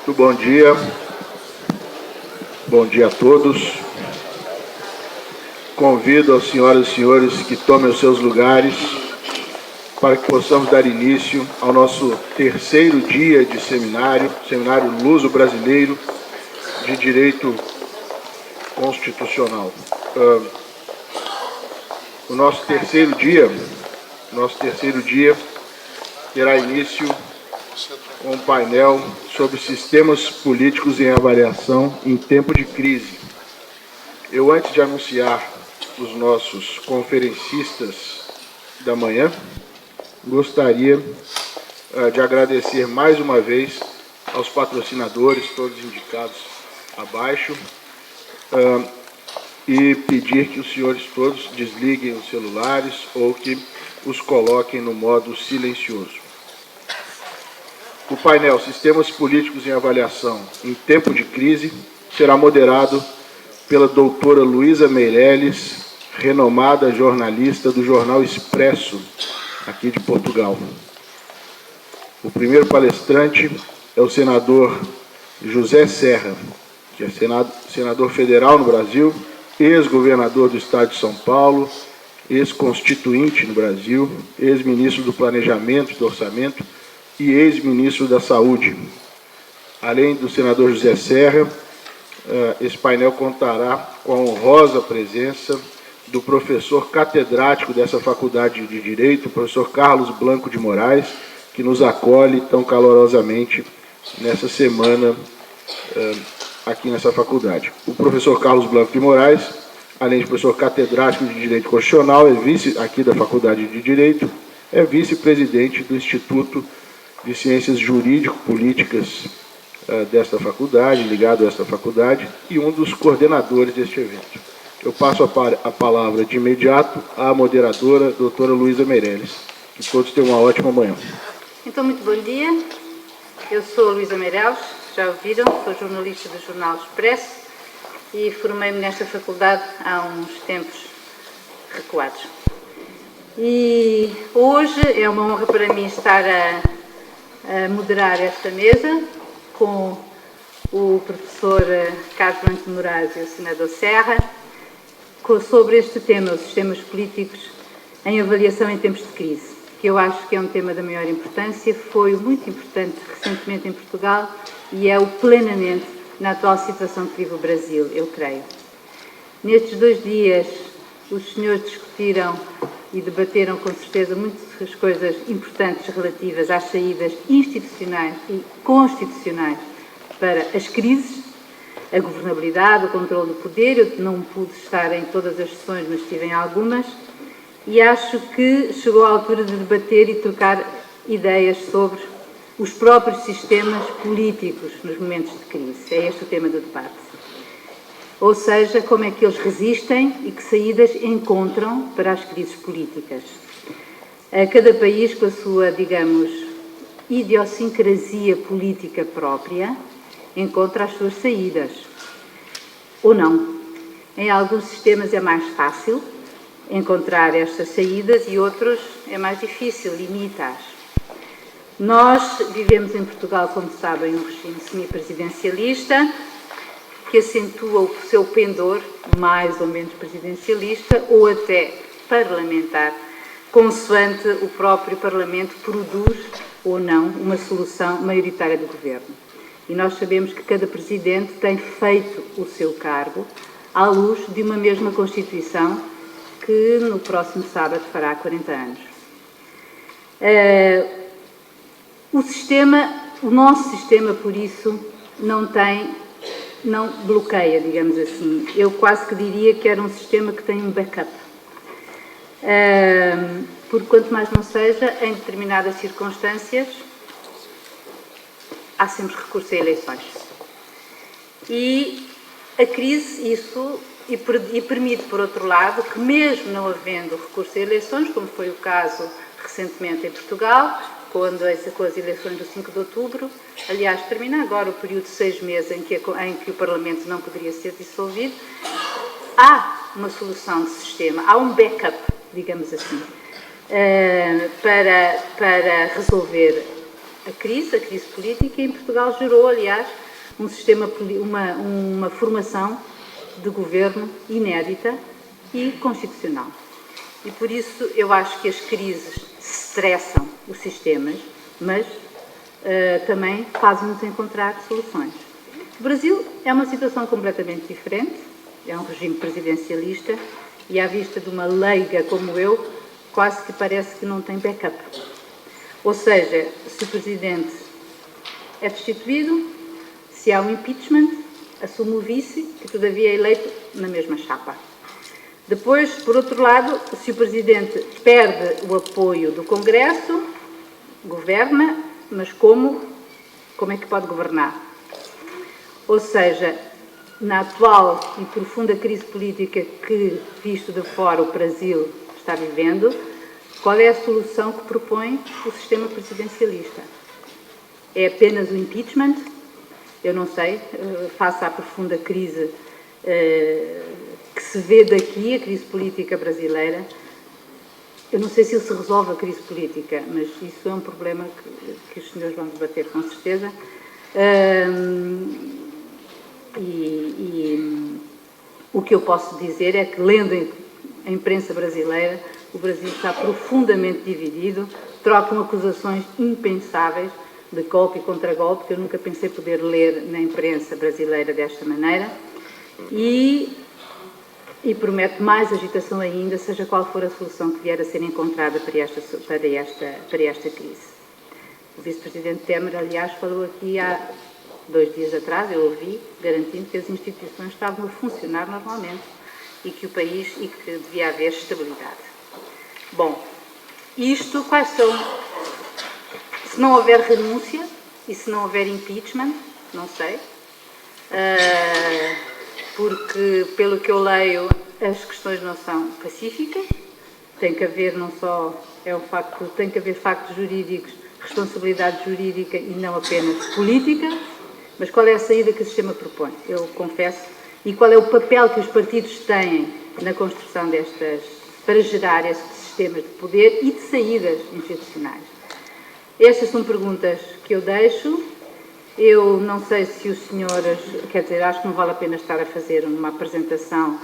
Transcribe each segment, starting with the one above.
Muito bom dia a todos. Convido as senhoras e senhores que tomem os seus lugares para que possamos dar início ao nosso terceiro dia de seminário Luso-Brasileiro de Direito Constitucional. O nosso terceiro dia terá início com um painel sobre sistemas políticos em avaliação em tempo de crise. Eu, antes de anunciar os nossos conferencistas da manhã, gostaria de agradecer mais uma vez aos patrocinadores, todos indicados abaixo, e pedir que os senhores todos desliguem os celulares ou que os coloquem no modo silencioso. O painel Sistemas Políticos em Avaliação em Tempo de Crise será moderado pela doutora Luísa Meirelles, renomada jornalista do Jornal Expresso, aqui de Portugal. O primeiro palestrante é o senador José Serra, que é senador federal no Brasil, ex-governador do Estado de São Paulo, ex-constituinte no Brasil, ex-ministro do Planejamento e do Orçamento e ex-ministro da Saúde. Além do senador José Serra, esse painel contará com a honrosa presença do professor catedrático dessa Faculdade de Direito, o professor Carlos Blanco de Moraes, que nos acolhe tão calorosamente nessa semana aqui nessa faculdade. O professor Carlos Blanco de Moraes, além de professor catedrático de Direito Constitucional, é vice aqui da Faculdade de Direito, é vice-presidente do Instituto de Ciências Jurídico-Políticas desta faculdade, ligado a esta faculdade, e um dos coordenadores deste evento. Eu passo a palavra de imediato à moderadora, doutora Luísa Meirelles. Que todos tenham uma ótima manhã. Então, muito bom dia. Eu sou Luísa Meirelles, já ouviram, sou jornalista do Jornal Expresso e formei-me nesta faculdade há uns tempos recuados. E hoje é uma honra para mim estar a moderar esta mesa com o professor Carlos Blanco de Moraes e o senador Serra sobre este tema, os sistemas políticos em avaliação em tempos de crise, que eu acho que é um tema da maior importância, foi muito importante recentemente em Portugal e é o plenamente na atual situação que vive o Brasil, eu creio. Nestes 2 dias, os senhores discutiram e debateram com certeza muitas coisas importantes relativas às saídas institucionais e constitucionais para as crises, a governabilidade, o controle do poder. Eu não pude estar em todas as sessões, mas estive em algumas, e acho que chegou a altura de debater e trocar ideias sobre os próprios sistemas políticos nos momentos de crise. É este o tema do debate. Ou seja, como é que eles resistem e que saídas encontram para as crises políticas. Cada país, com a sua, digamos, idiosincrasia política própria, encontra as suas saídas. Ou não. Em alguns sistemas é mais fácil encontrar estas saídas e outros é mais difícil, limita-as. Nós vivemos em Portugal, como sabem, um regime semipresidencialista, que acentua o seu pendor, mais ou menos presidencialista, ou até parlamentar, consoante o próprio Parlamento produz ou não uma solução maioritária do Governo. E nós sabemos que cada Presidente tem feito o seu cargo à luz de uma mesma Constituição que no próximo sábado fará 40 anos. O nosso sistema, por isso, não bloqueia, digamos assim. Eu quase que diria que era um sistema que tem um backup. Por quanto mais não seja, em determinadas circunstâncias, há sempre recurso a eleições. E a crise, e permite, por outro lado, que mesmo não havendo recurso a eleições, como foi o caso recentemente em Portugal, com as eleições do 5 de outubro, aliás, termina agora o período de 6 meses em que o Parlamento não poderia ser dissolvido, há uma solução de sistema, há um backup, digamos assim, para resolver a crise política, e em Portugal gerou, aliás, um sistema, uma formação de governo inédita e constitucional. E por isso eu acho que as crises estressam os sistemas, mas também fazem-nos encontrar soluções. O Brasil é uma situação completamente diferente, é um regime presidencialista e, à vista de uma leiga como eu, quase que parece que não tem backup. Ou seja, se o Presidente é destituído, se há um impeachment, assume o vice, que todavia é eleito na mesma chapa. Depois, por outro lado, se o Presidente perde o apoio do Congresso, governa, mas como é que pode governar? Ou seja, na atual e profunda crise política que, visto de fora, o Brasil está vivendo, qual é a solução que propõe o sistema presidencialista? É apenas o impeachment? Eu não sei, face à profunda crise que se vê daqui, a crise política brasileira, eu não sei se se resolve a crise política, mas isso é um problema que os senhores vão debater com certeza. O que eu posso dizer é que, lendo a imprensa brasileira, o Brasil está profundamente dividido, trocam acusações impensáveis de golpe e contra-golpe, que eu nunca pensei poder ler na imprensa brasileira desta maneira, e promete mais agitação ainda, seja qual for a solução que vier a ser encontrada para esta crise. O vice-presidente Temer, aliás, falou aqui há 2 dias atrás, eu ouvi, garantindo que as instituições estavam a funcionar normalmente e que devia haver estabilidade. Bom, isto, quais são? Se não houver renúncia e se não houver impeachment, não sei, porque, pelo que eu leio, as questões não são pacíficas, tem que haver não só, tem que haver factos jurídicos, responsabilidade jurídica e não apenas política, mas qual é a saída que o sistema propõe? Eu confesso, e qual é o papel que os partidos têm na construção para gerar estes sistemas de poder e de saídas institucionais? Estas são perguntas que eu deixo. Eu não sei se os senhores, quer dizer, acho que não vale a pena estar a fazer uma apresentação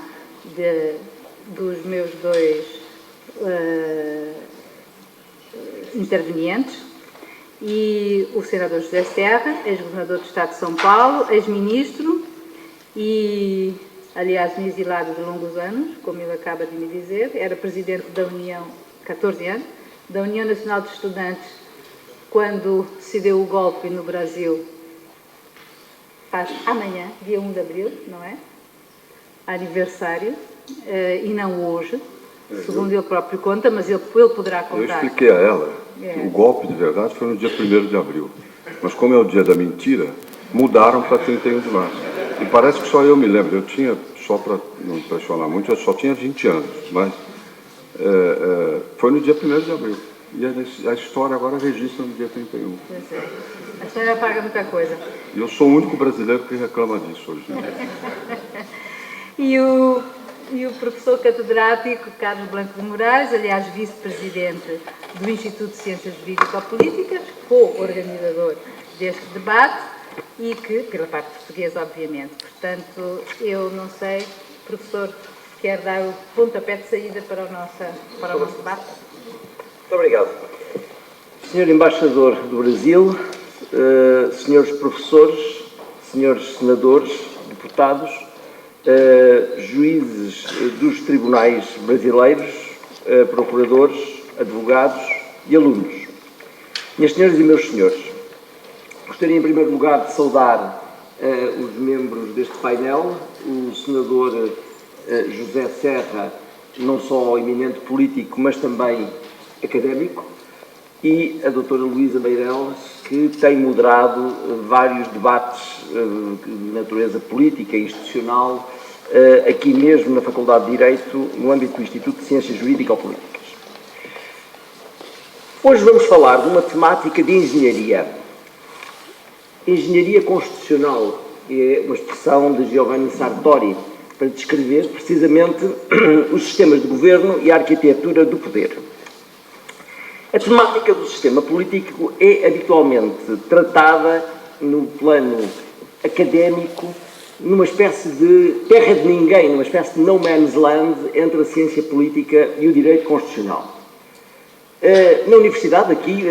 dos meus 2 intervenientes, e o senador José Serra, ex-governador do Estado de São Paulo, ex-ministro e, aliás, um exilado de longos anos, como ele acaba de me dizer, era presidente da União, 14 anos, da União Nacional de Estudantes, quando se deu o golpe no Brasil, faz amanhã, dia 1 de abril, não é? Aniversário, e não hoje, segundo ele próprio conta, mas ele poderá contar. Eu expliquei a ela que o golpe de verdade foi no dia 1º de abril, mas como é o dia da mentira, mudaram para 31 de março. E parece que só eu me lembro, eu tinha, só para não impressionar muito, eu só tinha 20 anos, mas foi no dia 1º de abril. E a história agora registra no dia 31. A história apaga muita coisa. E eu sou o único brasileiro que reclama disso hoje em dia. E o professor catedrático Carlos Blanco de Moraes, aliás, vice-presidente do Instituto de Ciências Jurídico-Políticas, co-organizador deste debate, e que, pela parte portuguesa, obviamente. Portanto, eu não sei, professor, se quer dar o pontapé de saída para o nosso debate. Muito obrigado. Senhor Embaixador do Brasil, senhores professores, senhores senadores, deputados, juízes dos tribunais brasileiros, procuradores, advogados e alunos. Minhas senhoras e meus senhores, gostaria em primeiro lugar de saudar os membros deste painel, o senador José Serra, não só eminente político, mas também académico, e a doutora Luísa Meireles, que tem moderado vários debates de natureza política e institucional aqui mesmo na Faculdade de Direito, no âmbito do Instituto de Ciências Jurídico-Políticas. Hoje vamos falar de uma temática de engenharia. Engenharia constitucional, que é uma expressão de Giovanni Sartori, para descrever precisamente os sistemas de governo e a arquitetura do poder. A temática do sistema político é habitualmente tratada no plano académico, numa espécie de terra de ninguém, numa espécie de no man's land entre a ciência política e o direito constitucional. Na universidade, aqui,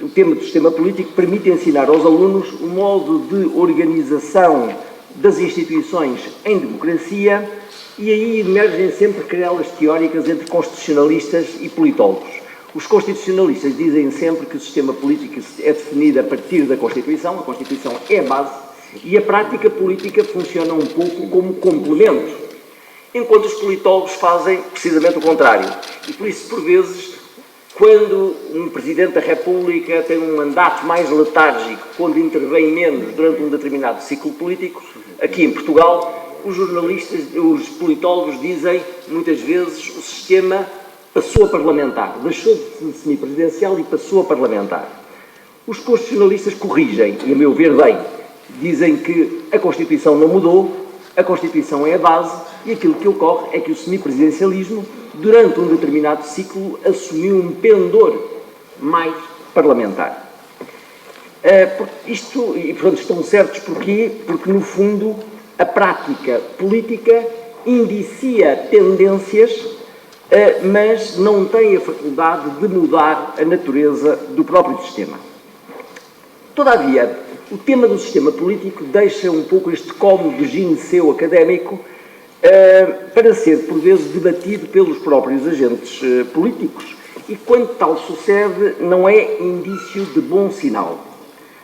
o tema do sistema político permite ensinar aos alunos o modo de organização das instituições em democracia e aí emergem sempre querelas teóricas entre constitucionalistas e politólogos. Os constitucionalistas dizem sempre que o sistema político é definido a partir da Constituição, a Constituição é a base, e a prática política funciona um pouco como complemento, enquanto os politólogos fazem precisamente o contrário. E por isso, por vezes, quando um Presidente da República tem um mandato mais letárgico, quando intervém menos durante um determinado ciclo político, aqui em Portugal, os jornalistas, os politólogos dizem, muitas vezes, o sistema passou a parlamentar, deixou de ser semipresidencial e passou a parlamentar. Os constitucionalistas corrigem, e a meu ver bem, dizem que a Constituição não mudou, a Constituição é a base, e aquilo que ocorre é que o semipresidencialismo, durante um determinado ciclo, assumiu um pendor mais parlamentar. Estão certos porquê? Porque, no fundo, a prática política indicia tendências, mas não tem a faculdade de mudar a natureza do próprio sistema. Todavia, o tema do sistema político deixa um pouco este cômodo gineceu académico para ser, por vezes, debatido pelos próprios agentes políticos e, quando tal sucede, não é indício de bom sinal,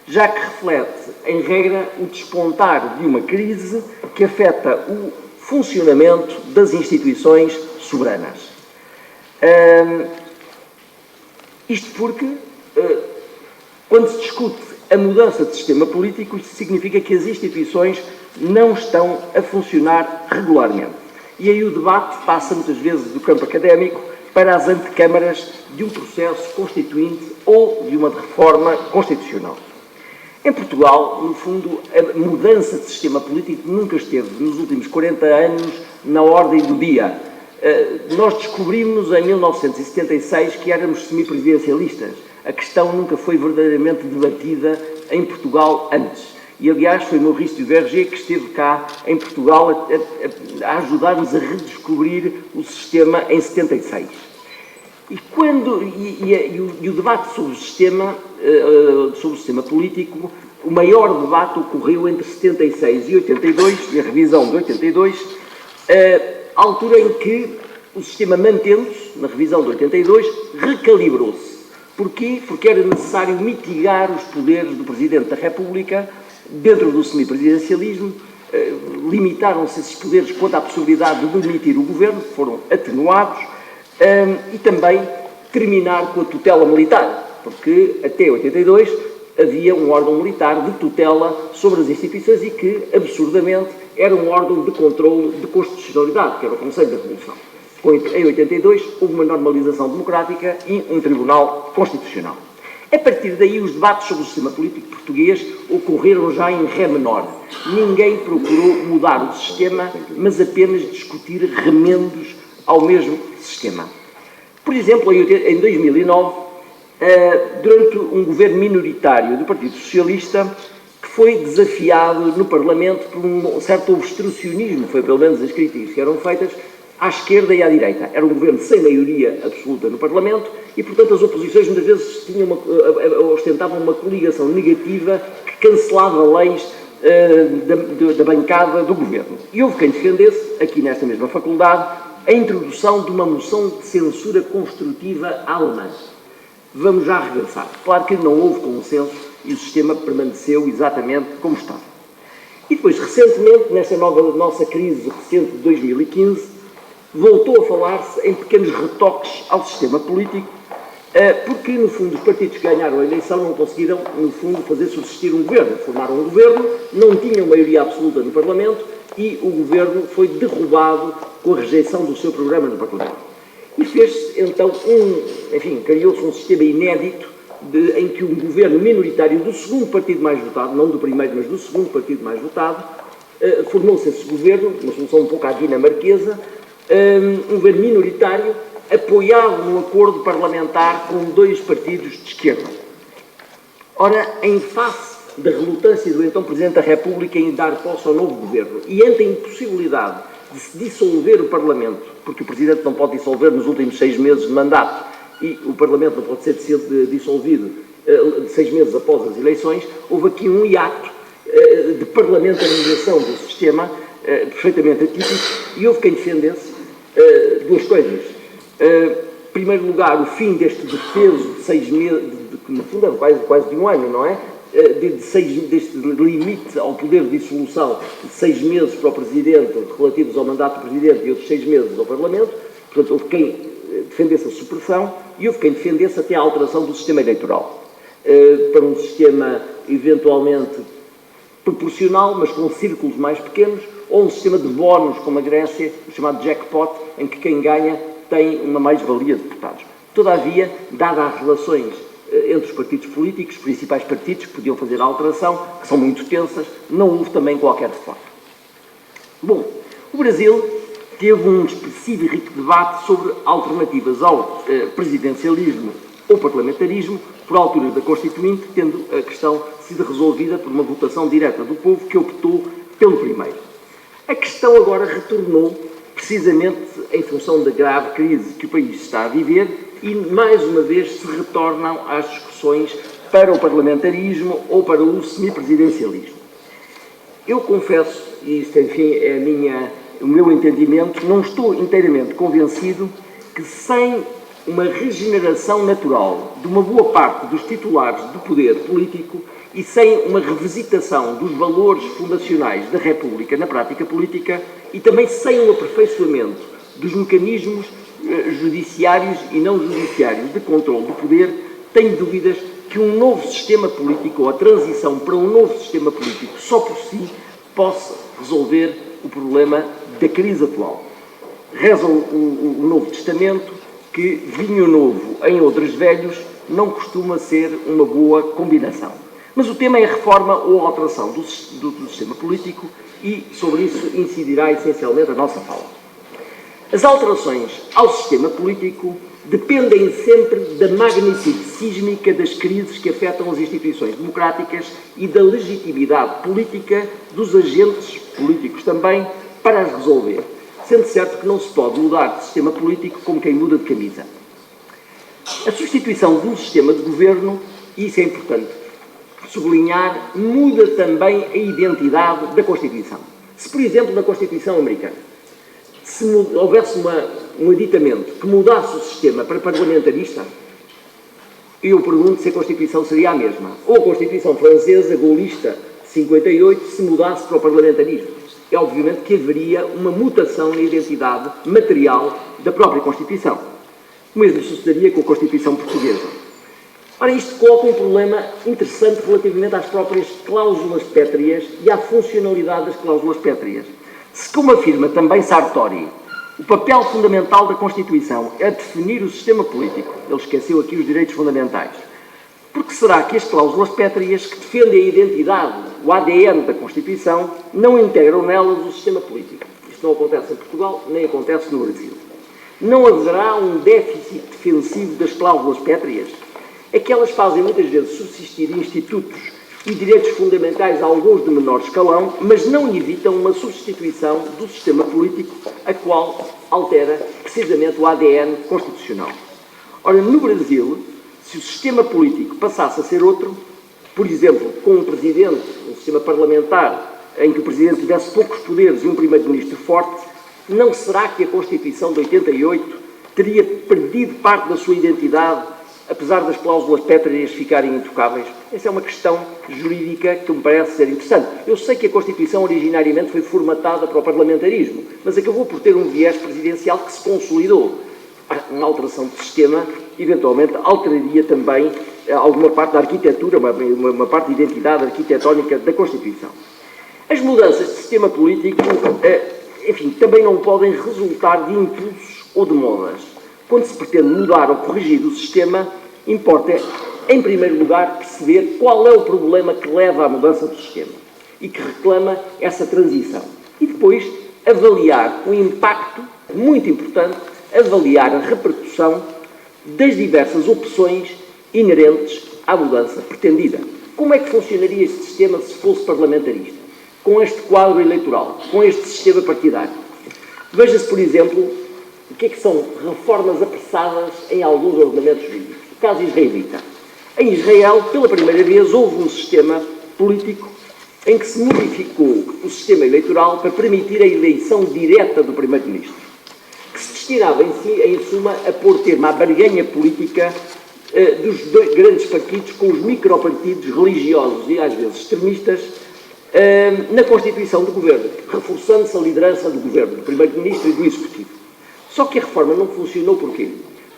já que reflete, em regra, o despontar de uma crise que afeta o funcionamento das instituições soberanas. Isto porque, quando se discute a mudança de sistema político, isto significa que as instituições não estão a funcionar regularmente. E aí o debate passa muitas vezes do campo académico para as antecâmaras de um processo constituinte ou de uma reforma constitucional. Em Portugal, no fundo, a mudança de sistema político nunca esteve, nos últimos 40 anos, na ordem do dia. Nós descobrimos em 1976 que éramos semipresidencialistas. A questão nunca foi verdadeiramente debatida em Portugal antes. E, aliás, foi Maurice Duverger que esteve cá em Portugal a ajudar-nos a redescobrir o sistema em 76. E o debate sobre o sistema político, o maior debate ocorreu entre 76 e 82, e a revisão de 82, à altura em que o sistema, mantendo-se, na revisão de 82, recalibrou-se. Porquê? Porque era necessário mitigar os poderes do Presidente da República dentro do semipresidencialismo. Limitaram-se esses poderes quanto à possibilidade de demitir o governo, foram atenuados, e também terminar com a tutela militar, porque até 82 havia um órgão militar de tutela sobre as instituições e que, absurdamente, era um órgão de controle de constitucionalidade, que era o Conselho da Revolução. Em 82 houve uma normalização democrática e um tribunal constitucional. A partir daí, os debates sobre o sistema político português ocorreram já em ré menor. Ninguém procurou mudar o sistema, mas apenas discutir remendos ao mesmo sistema. Por exemplo, em 2009, durante um governo minoritário do Partido Socialista, que foi desafiado no Parlamento por um certo obstrucionismo, foi pelo menos as críticas que eram feitas, à esquerda e à direita. Era um governo sem maioria absoluta no Parlamento e, portanto, as oposições muitas vezes ostentavam uma coligação negativa que cancelava leis da bancada do governo. E houve quem defendesse, aqui nesta mesma faculdade, a introdução de uma moção de censura construtiva alemã. Vamos já regressar. Claro que não houve consenso e o sistema permaneceu exatamente como estava. E depois, recentemente, nesta nossa crise recente de 2015, voltou a falar-se em pequenos retoques ao sistema político, porque, no fundo, os partidos que ganharam a eleição não conseguiram, no fundo, fazer subsistir um governo. Formaram um governo, não tinham maioria absoluta no Parlamento e o governo foi derrubado com a rejeição do seu programa no Parlamento. E fez-se, então, criou-se um sistema inédito em que um governo minoritário do segundo partido mais votado, não do primeiro, mas do segundo partido mais votado, formou-se esse governo, uma solução um pouco à dinamarquesa, um governo minoritário, apoiado num acordo parlamentar com 2 partidos de esquerda. Ora, em face da relutância do então Presidente da República em dar posse ao novo governo e ante a impossibilidade de se dissolver o Parlamento, porque o Presidente não pode dissolver nos últimos 6 meses de mandato e o Parlamento não pode ser dissolvido 6 meses após as eleições, houve aqui um hiato de parlamentarização do sistema perfeitamente atípico e houve quem defendesse 2 coisas. Em primeiro lugar, o fim deste defeso de 6 meses, que no fundo é quase de um ano, não é? Deste limite ao poder de dissolução de 6 meses para o Presidente, relativos ao mandato do Presidente, e outros 6 meses ao Parlamento. Portanto, houve quem defendesse a supressão e houve quem defendesse até a alteração do sistema eleitoral para um sistema eventualmente proporcional, mas com círculos mais pequenos, ou um sistema de bónus, como a Grécia, o chamado jackpot, em que quem ganha tem uma mais-valia de deputados. Todavia, dada as relações entre os partidos políticos, os principais partidos que podiam fazer a alteração, que são muito tensas, não houve também qualquer reforma. Bom, o Brasil teve um expressivo e rico debate sobre alternativas ao presidencialismo ou parlamentarismo por altura da Constituinte, tendo a questão sido resolvida por uma votação direta do povo que optou pelo primeiro. A questão agora retornou precisamente em função da grave crise que o país está a viver e, mais uma vez, se retornam às discussões para o parlamentarismo ou para o semipresidencialismo. Eu confesso, e isto, enfim, é o meu entendimento, não estou inteiramente convencido que sem uma regeneração natural de uma boa parte dos titulares do poder político e sem uma revisitação dos valores fundacionais da República na prática política e também sem um aperfeiçoamento dos mecanismos judiciários e não judiciários de controle do poder, tenho dúvidas que um novo sistema político ou a transição para um novo sistema político só por si possa resolver o problema da crise atual. Reza o Novo Testamento que vinho novo em odres velhos não costuma ser uma boa combinação. Mas o tema é a reforma ou a alteração do sistema político e sobre isso incidirá essencialmente a nossa fala. As alterações ao sistema político dependem sempre da magnitude sísmica das crises que afetam as instituições democráticas e da legitimidade política dos agentes políticos também para as resolver, sendo certo que não se pode mudar de sistema político como quem muda de camisa. A substituição de um sistema de governo, e isso é importante sublinhar, muda também a identidade da Constituição. Se, por exemplo, na Constituição americana, se houvesse um aditamento que mudasse o sistema para parlamentarista, eu pergunto se a Constituição seria a mesma. Ou a Constituição francesa, gaullista, de 58, se mudasse para o parlamentarismo. É obviamente que haveria uma mutação na identidade material da própria Constituição. O mesmo sucederia com a Constituição portuguesa. Ora, isto coloca um problema interessante relativamente às próprias cláusulas pétreas e à funcionalidade das cláusulas pétreas. Se, como afirma também Sartori, o papel fundamental da Constituição é definir o sistema político, ele esqueceu aqui os direitos fundamentais, porque será que as cláusulas pétreas que defendem a identidade, o ADN da Constituição, não integram nelas o sistema político? Isto não acontece em Portugal, nem acontece no Brasil. Não haverá um déficit defensivo das cláusulas pétreas? É que elas fazem muitas vezes subsistir institutos e direitos fundamentais, alguns de menor escalão, mas não evitam uma substituição do sistema político, a qual altera precisamente o ADN constitucional. Ora, no Brasil, se o sistema político passasse a ser outro, por exemplo, com um presidente, um sistema parlamentar, em que o presidente tivesse poucos poderes e um primeiro-ministro forte, não será que a Constituição de 88 teria perdido parte da sua identidade, apesar das cláusulas pétreas ficarem intocáveis? Essa é uma questão jurídica que me parece ser interessante. Eu sei que a Constituição originariamente foi formatada para o parlamentarismo, mas acabou por ter um viés presidencial que se consolidou. Uma alteração de sistema, eventualmente, alteraria também alguma parte da arquitetura, uma parte da identidade arquitetónica da Constituição. As mudanças de sistema político, enfim, também não podem resultar de impulsos ou de modas. Quando se pretende mudar ou corrigir o sistema, importa, em primeiro lugar, perceber qual é o problema que leva à mudança do sistema e que reclama essa transição. E depois avaliar o impacto, muito importante, avaliar a repercussão das diversas opções inerentes à mudança pretendida. Como é que funcionaria este sistema se fosse parlamentarista? Com este quadro eleitoral, com este sistema partidário. Veja-se, por exemplo, o que são reformas apressadas em alguns ordenamentos jurídicos. O caso israelita. Em Israel, pela primeira vez, houve um sistema político em que se modificou o sistema eleitoral para permitir a eleição direta do primeiro-ministro, que se destinava em suma, a pôr termo à barganha política dos dois grandes partidos com os micropartidos religiosos e, às vezes, extremistas, na constituição do governo, reforçando-se a liderança do governo, do primeiro-ministro e do executivo. Só que a reforma não funcionou porquê?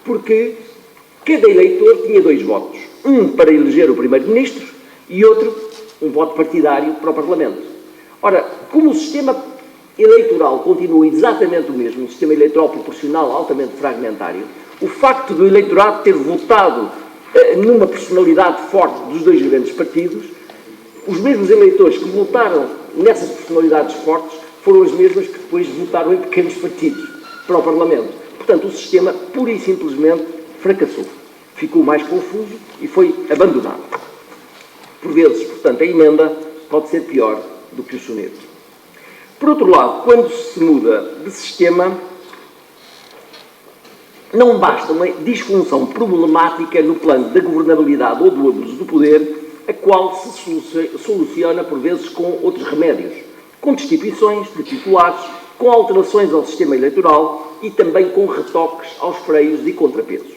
Porque cada eleitor tinha 2 votos. Um para eleger o primeiro-ministro e outro, um voto partidário para o Parlamento. Ora, como o sistema eleitoral continua exatamente o mesmo, um sistema eleitoral proporcional altamente fragmentário, o facto do eleitorado ter votado numa personalidade forte dos 2 grandes partidos, os mesmos eleitores que votaram nessas personalidades fortes foram as mesmas que depois votaram em pequenos partidos para o Parlamento. Portanto, o sistema, pura e simplesmente, fracassou. Ficou mais confuso e foi abandonado. Por vezes, portanto, a emenda pode ser pior do que o soneto. Por outro lado, quando se muda de sistema, não basta uma disfunção problemática no plano da governabilidade ou do abuso do poder, a qual se soluciona, por vezes, com outros remédios, com destituições de titulares, com alterações ao sistema eleitoral e também com retoques aos freios e contrapesos.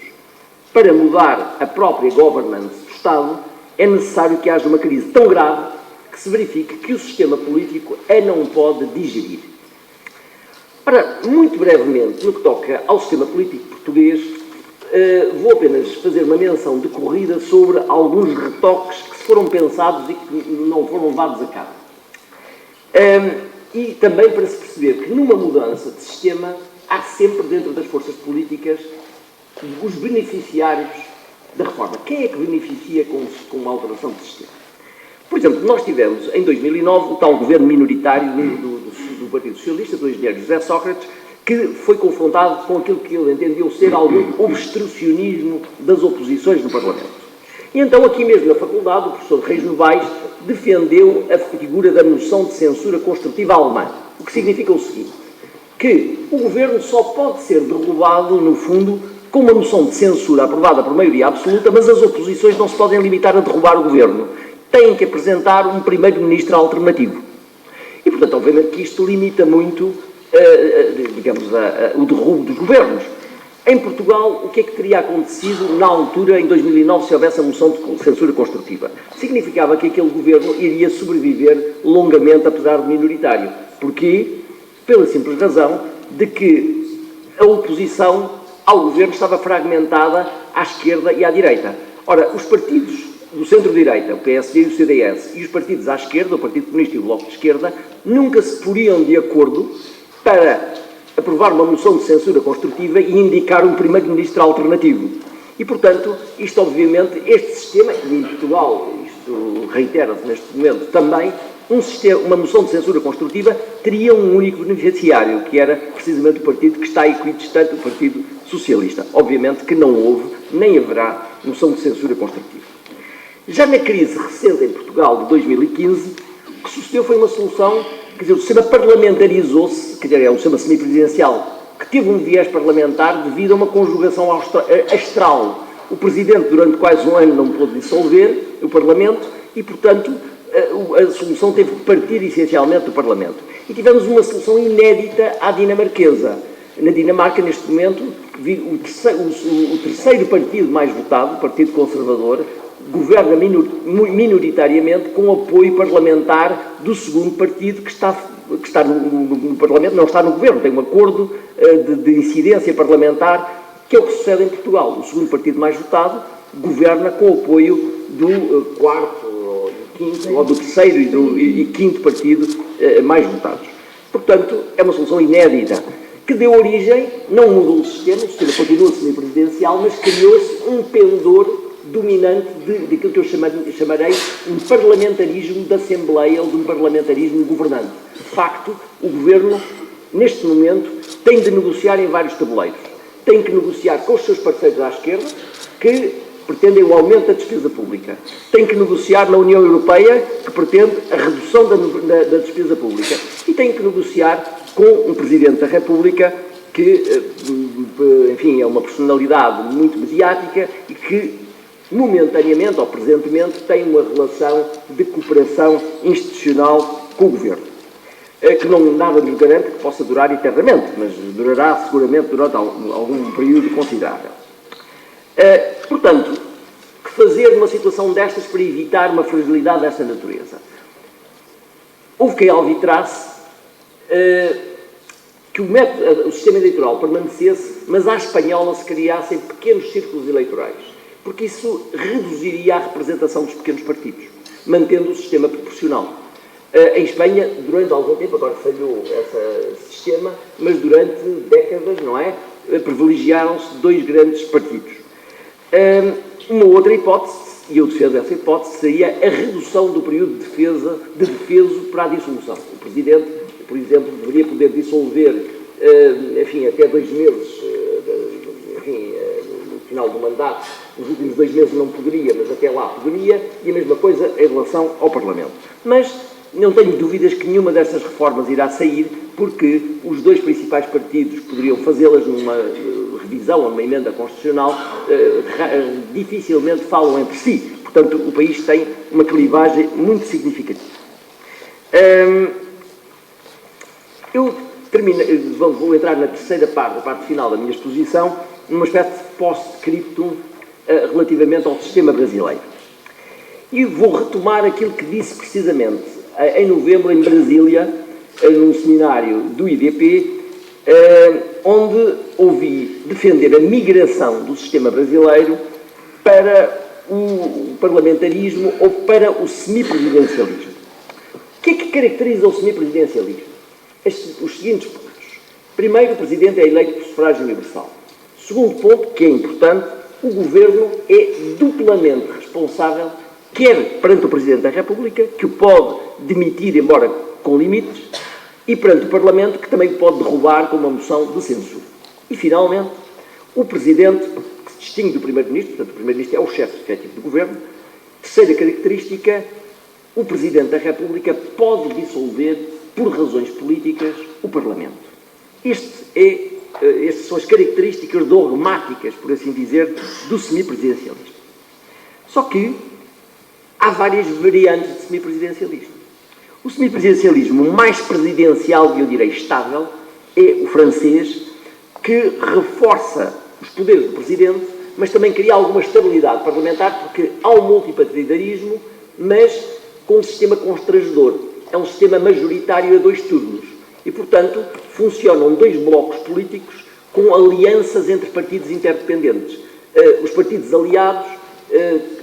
Para mudar a própria governance do Estado, é necessário que haja uma crise tão grave que se verifique que o sistema político a não pode digerir. Ora, muito brevemente, no que toca ao sistema político português, vou apenas fazer uma menção de corrida sobre alguns retoques que foram pensados e que não foram levados a cabo. E também para se perceber que numa mudança de sistema há sempre dentro das forças políticas os beneficiários da reforma. Quem é que beneficia com uma alteração de sistema? Por exemplo, nós tivemos em 2009 o tal governo minoritário do Partido Socialista, do engenheiro José Sócrates, que foi confrontado com aquilo que ele entendeu ser algum obstrucionismo das oposições no Parlamento. E então, aqui mesmo na faculdade, o professor Reis Novaes defendeu a figura da moção de censura construtiva alemã, o que significa o seguinte, que o governo só pode ser derrubado, no fundo, com uma moção de censura aprovada por maioria absoluta, mas as oposições não se podem limitar a derrubar o governo. Têm que apresentar um primeiro-ministro alternativo. E, portanto, obviamente que isto limita muito, o derrubo dos governos. Em Portugal, o que é que teria acontecido na altura, em 2009, se houvesse a moção de censura construtiva? Significava que aquele governo iria sobreviver longamente, apesar de minoritário. Porquê? Pela simples razão de que a oposição ao governo estava fragmentada à esquerda e à direita. Ora, os partidos do centro-direita, o PSD e o CDS, e os partidos à esquerda, o Partido Comunista e o Bloco de Esquerda, nunca se poriam de acordo para aprovar uma moção de censura construtiva e indicar um primeiro-ministro alternativo. E, portanto, isto obviamente, este sistema, e em Portugal, isto reitera-se neste momento também, uma moção de censura construtiva teria um único beneficiário, que era precisamente o partido que está equidistante, o Partido Socialista. Obviamente que não houve, nem haverá moção de censura construtiva. Já na crise recente em Portugal de 2015, o que sucedeu foi uma solução, quer dizer, o sistema parlamentarizou-se, quer dizer, é um sistema semipresidencial que teve um viés parlamentar devido a uma conjugação astral. O Presidente, durante quase um ano, não pôde dissolver o Parlamento e, portanto, a solução teve que partir essencialmente do Parlamento. E tivemos uma solução inédita à dinamarquesa. Na Dinamarca, neste momento, o terceiro partido mais votado, o Partido Conservador, governa minoritariamente com apoio parlamentar do segundo partido que está no Parlamento, não está no governo, tem um acordo de incidência parlamentar, que é o que sucede em Portugal. O segundo partido mais votado governa com o apoio do quarto, ou do quinto, ou do terceiro e quinto partido mais votados. Portanto, é uma solução inédita, que deu origem, não mudou o sistema continua semipresidencial, mas criou-se um pendor dominante daquilo que eu chamarei um parlamentarismo de Assembleia ou de um parlamentarismo governante. De facto, o Governo, neste momento, tem de negociar em vários tabuleiros. Tem que negociar com os seus parceiros à esquerda, que pretendem o aumento da despesa pública. Tem que negociar na União Europeia, que pretende a redução da despesa pública. E tem que negociar com um Presidente da República que, enfim, é uma personalidade muito mediática e que, momentaneamente ou presentemente, tem uma relação de cooperação institucional com o Governo, que não nada nos garante que possa durar eternamente, mas durará seguramente durante algum período considerável. Portanto, que fazer numa situação destas para evitar uma fragilidade desta natureza? Houve quem alvitrasse que o sistema eleitoral permanecesse, mas à espanhola se criassem pequenos círculos eleitorais, porque isso reduziria a representação dos pequenos partidos, mantendo o sistema proporcional. Em Espanha, durante algum tempo, agora falhou esse sistema, mas durante décadas, não é? Privilegiaram-se dois grandes partidos. Uma outra hipótese, e eu defendo essa hipótese, seria a redução do período de defeso para a dissolução. O Presidente, por exemplo, deveria poder dissolver, enfim, até 2 meses, enfim, no final do mandato. Nos últimos 2 meses não poderia, mas até lá poderia, e a mesma coisa em relação ao Parlamento. Mas não tenho dúvidas que nenhuma dessas reformas irá sair, porque os dois principais partidos poderiam fazê-las numa revisão ou numa emenda constitucional, dificilmente falam entre si. Portanto, o país tem uma clivagem muito significativa. Eu vou entrar na terceira parte, a parte final da minha exposição, numa espécie de post-scriptum relativamente ao sistema brasileiro. E vou retomar aquilo que disse precisamente em novembro em Brasília, num seminário do IDP, onde ouvi defender a migração do sistema brasileiro para o parlamentarismo ou para o semipresidencialismo. O que é que caracteriza o semipresidencialismo? Os seguintes pontos. Primeiro, o Presidente é eleito por sufrágio universal. Segundo ponto, que é importante, o Governo é duplamente responsável, quer perante o Presidente da República, que o pode demitir, embora com limites, e perante o Parlamento, que também pode derrubar com uma moção de censura. E, finalmente, o Presidente, que se distingue do Primeiro-Ministro, portanto, o Primeiro-Ministro é o chefe efetivo do Governo. Terceira característica, o Presidente da República pode dissolver, por razões políticas, o Parlamento. Estas são as características dogmáticas, por assim dizer, do semipresidencialismo. Só que há várias variantes de semipresidencialismo. O semipresidencialismo mais presidencial, e eu direi estável, é o francês, que reforça os poderes do Presidente, mas também cria alguma estabilidade parlamentar, porque há um multipartidarismo, mas com um sistema constrangedor. É um sistema majoritário a 2 turnos. E, portanto, funcionam 2 blocos políticos com alianças entre partidos interdependentes. Os partidos aliados,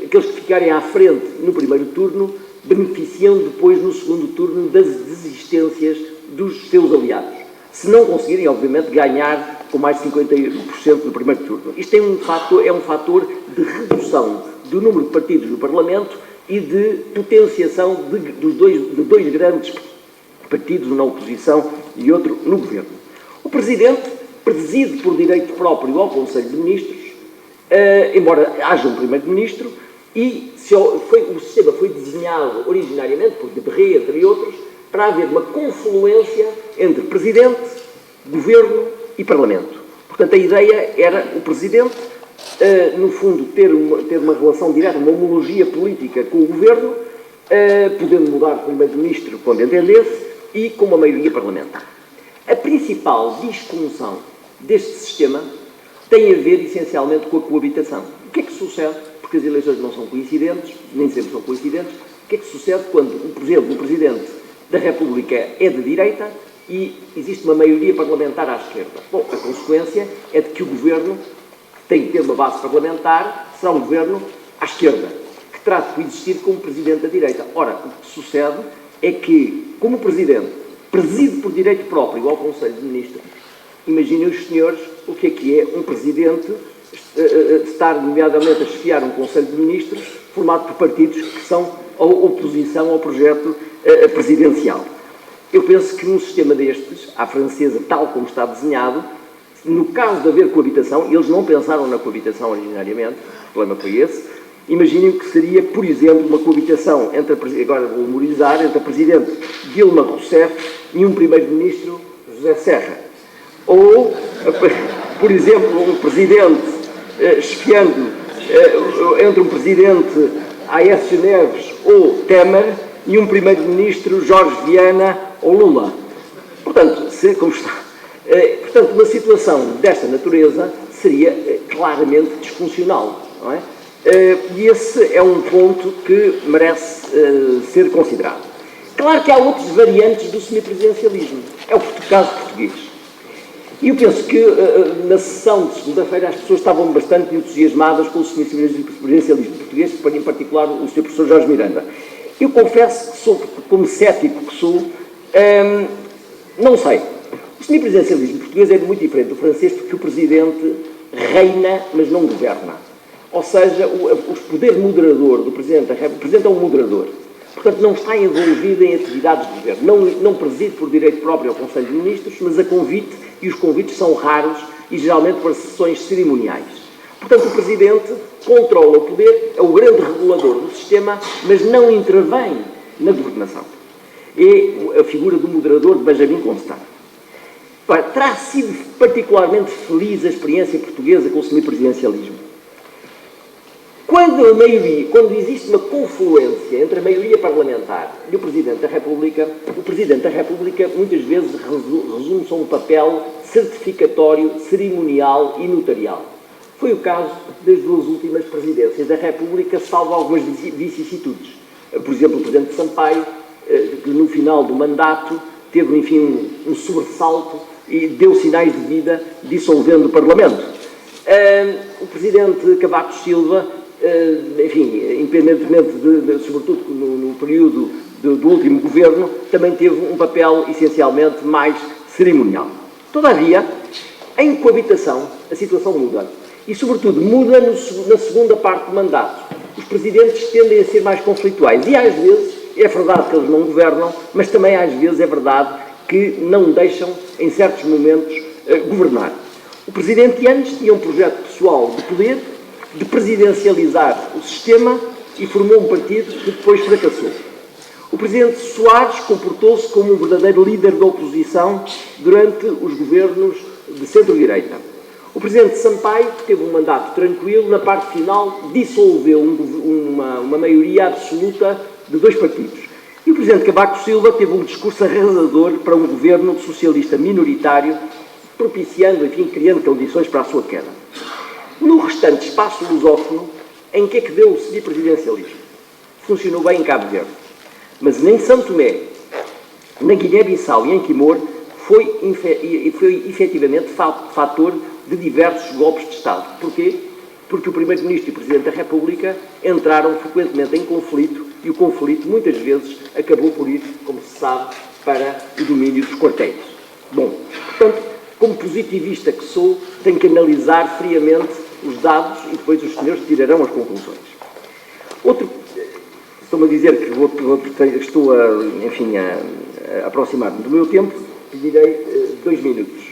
aqueles que ficarem à frente no primeiro turno, beneficiam depois no segundo turno das desistências dos seus aliados. Se não conseguirem, obviamente, ganhar com mais de 51% no primeiro turno. Isto é um fator de redução do número de partidos no Parlamento e de potenciação de dois grandes partidos, um na oposição e outro no Governo. O Presidente preside por direito próprio ao Conselho de Ministros, embora haja um Primeiro-Ministro, E o sistema foi desenhado originariamente por Debré, entre outros, para haver uma confluência entre Presidente, Governo e Parlamento. Portanto, a ideia era o Presidente, no fundo, ter uma relação direta, uma homologia política com o Governo, podendo mudar o Primeiro-Ministro quando entendesse, e com uma maioria parlamentar. A principal disfunção deste sistema tem a ver, essencialmente, com a coabitação. O que é que sucede? Porque as eleições não são coincidentes, nem sempre são coincidentes. O que é que sucede quando, por exemplo, o Presidente da República é de direita e existe uma maioria parlamentar à esquerda? Bom, a consequência é de que o Governo tem que ter uma base parlamentar, será um Governo à esquerda, que terá de coexistir com o Presidente da direita. Ora, o que sucede é que, como o Presidente preside por direito próprio ao Conselho de Ministros, imaginem os senhores o que é um Presidente estar, nomeadamente, a chefiar um Conselho de Ministros formado por partidos que são a oposição ao projeto presidencial. Eu penso que num sistema destes, à francesa, tal como está desenhado, no caso de haver coabitação, eles não pensaram na coabitação originariamente, o problema foi esse, imaginem o que seria, por exemplo, uma coabitação entre, agora vou memorizar, entre a Presidente Dilma Rousseff e um Primeiro-Ministro José Serra. Ou, por exemplo, um Presidente chefiando entre um Presidente Aécio Neves ou Temer e um Primeiro-Ministro Jorge Viana ou Lula. Portanto, uma situação desta natureza seria claramente disfuncional, não é? E esse é um ponto que merece ser considerado. Claro que há outras variantes do semipresidencialismo. É o caso português. E eu penso que na sessão de segunda-feira as pessoas estavam bastante entusiasmadas com o semipresidencialismo português, em particular o Sr. Professor Jorge Miranda. Eu confesso que sou, como cético que sou, não sei. O semipresidencialismo português é muito diferente do francês porque o Presidente reina, mas não governa. Ou seja, o poder moderador do Presidente da República, o Presidente é um moderador, portanto não está envolvido em atividades de governo, não preside por direito próprio ao Conselho de Ministros, mas a convite, e os convites são raros e geralmente para sessões cerimoniais. Portanto, o Presidente controla o poder, é o grande regulador do sistema, mas não intervém na governação. É a figura do moderador de Benjamin Constant. Terá sido particularmente feliz a experiência portuguesa com o semipresidencialismo. Quando existe uma confluência entre a maioria parlamentar e o Presidente da República, o Presidente da República muitas vezes resume-se a um papel certificatório, cerimonial e notarial. Foi o caso das duas últimas presidências da República, salvo algumas vicissitudes. Por exemplo, o Presidente Sampaio, que no final do mandato teve, enfim, um sobressalto e deu sinais de vida dissolvendo o Parlamento. O Presidente Cavaco Silva, enfim, independentemente sobretudo no período do último governo, também teve um papel essencialmente mais cerimonial. Todavia, em coabitação, a situação muda. E, sobretudo, muda na segunda parte do mandato. Os presidentes tendem a ser mais conflituais. E, às vezes, é verdade que eles não governam, mas também, às vezes, é verdade que não deixam, em certos momentos, governar. O presidente antes tinha um projeto pessoal de poder, de presidencializar o sistema e formou um partido que depois fracassou. O presidente Soares comportou-se como um verdadeiro líder da oposição durante os governos de centro-direita. O presidente Sampaio, que teve um mandato tranquilo, na parte final dissolveu uma maioria absoluta de dois partidos. E o presidente Cavaco Silva teve um discurso arrasador para um governo socialista minoritário, propiciando, enfim, criando condições para a sua queda. No restante espaço lusófono, em que é que deu o semipresidencialismo? Funcionou bem em Cabo Verde. Mas nem São Tomé, na Guiné-Bissau e em Timor foi efetivamente fator de diversos golpes de Estado. Porquê? Porque o Primeiro-Ministro e o Presidente da República entraram frequentemente em conflito e o conflito, muitas vezes, acabou por ir, como se sabe, para o domínio dos quartéis. Bom, portanto, como positivista que sou, tenho que analisar friamente os dados e depois os senhores tirarão as conclusões. Estou-me a dizer que estou a aproximar-me do meu tempo, pedirei 2 minutos.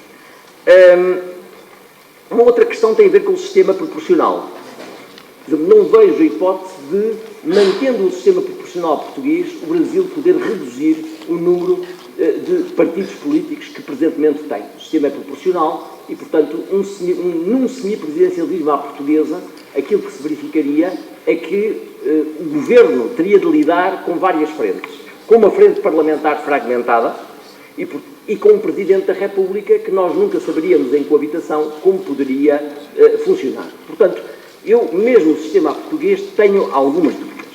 Uma outra questão tem a ver com o sistema proporcional. Por exemplo, não vejo a hipótese de, mantendo o sistema proporcional português, o Brasil poder reduzir o número de partidos políticos que presentemente tem. O sistema é proporcional e, portanto, num semipresidencialismo à portuguesa, aquilo que se verificaria é que o governo teria de lidar com várias frentes. Com uma frente parlamentar fragmentada e com um Presidente da República que nós nunca saberíamos em coabitação como poderia funcionar. Portanto, eu, mesmo o sistema português, tenho algumas dúvidas.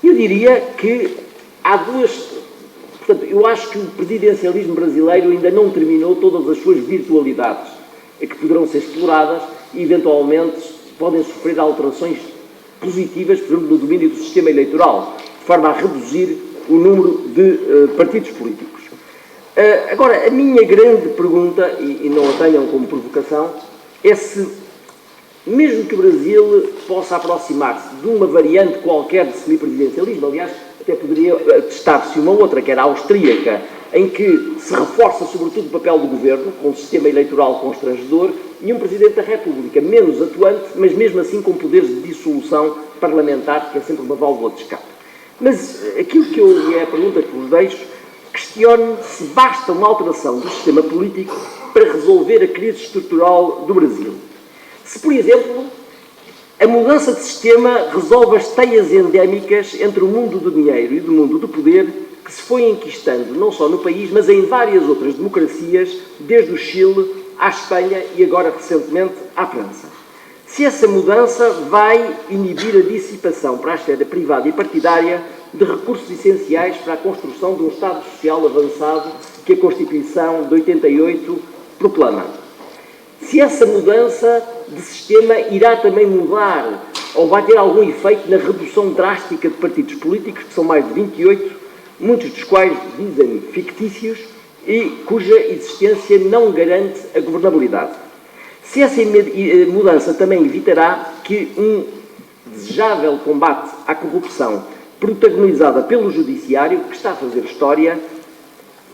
Eu diria que há duas... Portanto, eu acho que o presidencialismo brasileiro ainda não terminou todas as suas virtualidades, que poderão ser exploradas e, eventualmente, podem sofrer alterações positivas, por exemplo, no domínio do sistema eleitoral, de forma a reduzir o número de partidos políticos. Agora, a minha grande pergunta, e não a tenham como provocação, é se, mesmo que o Brasil possa aproximar-se de uma variante qualquer de semipresidencialismo, aliás, até poderia testar-se uma outra, que era a austríaca, em que se reforça sobretudo o papel do governo, com um sistema eleitoral constrangedor, e um Presidente da República menos atuante, mas mesmo assim com poderes de dissolução parlamentar, que é sempre uma válvula de escape. Mas aquilo que é a pergunta que vos deixo, questiono se basta uma alteração do sistema político para resolver a crise estrutural do Brasil. Se, por exemplo, a mudança de sistema resolve as teias endémicas entre o mundo do dinheiro e do mundo do poder que se foi enquistando não só no país, mas em várias outras democracias, desde o Chile à Espanha e agora recentemente à França. Se essa mudança vai inibir a dissipação para a esfera privada e partidária de recursos essenciais para a construção de um Estado Social avançado que a Constituição de 88 proclama. Se essa mudança de sistema irá também mudar ou vai ter algum efeito na redução drástica de partidos políticos, que são mais de 28, muitos dos quais dizem fictícios e cuja existência não garante a governabilidade. Se essa mudança também evitará que um desejável combate à corrupção protagonizada pelo Judiciário, que está a fazer história,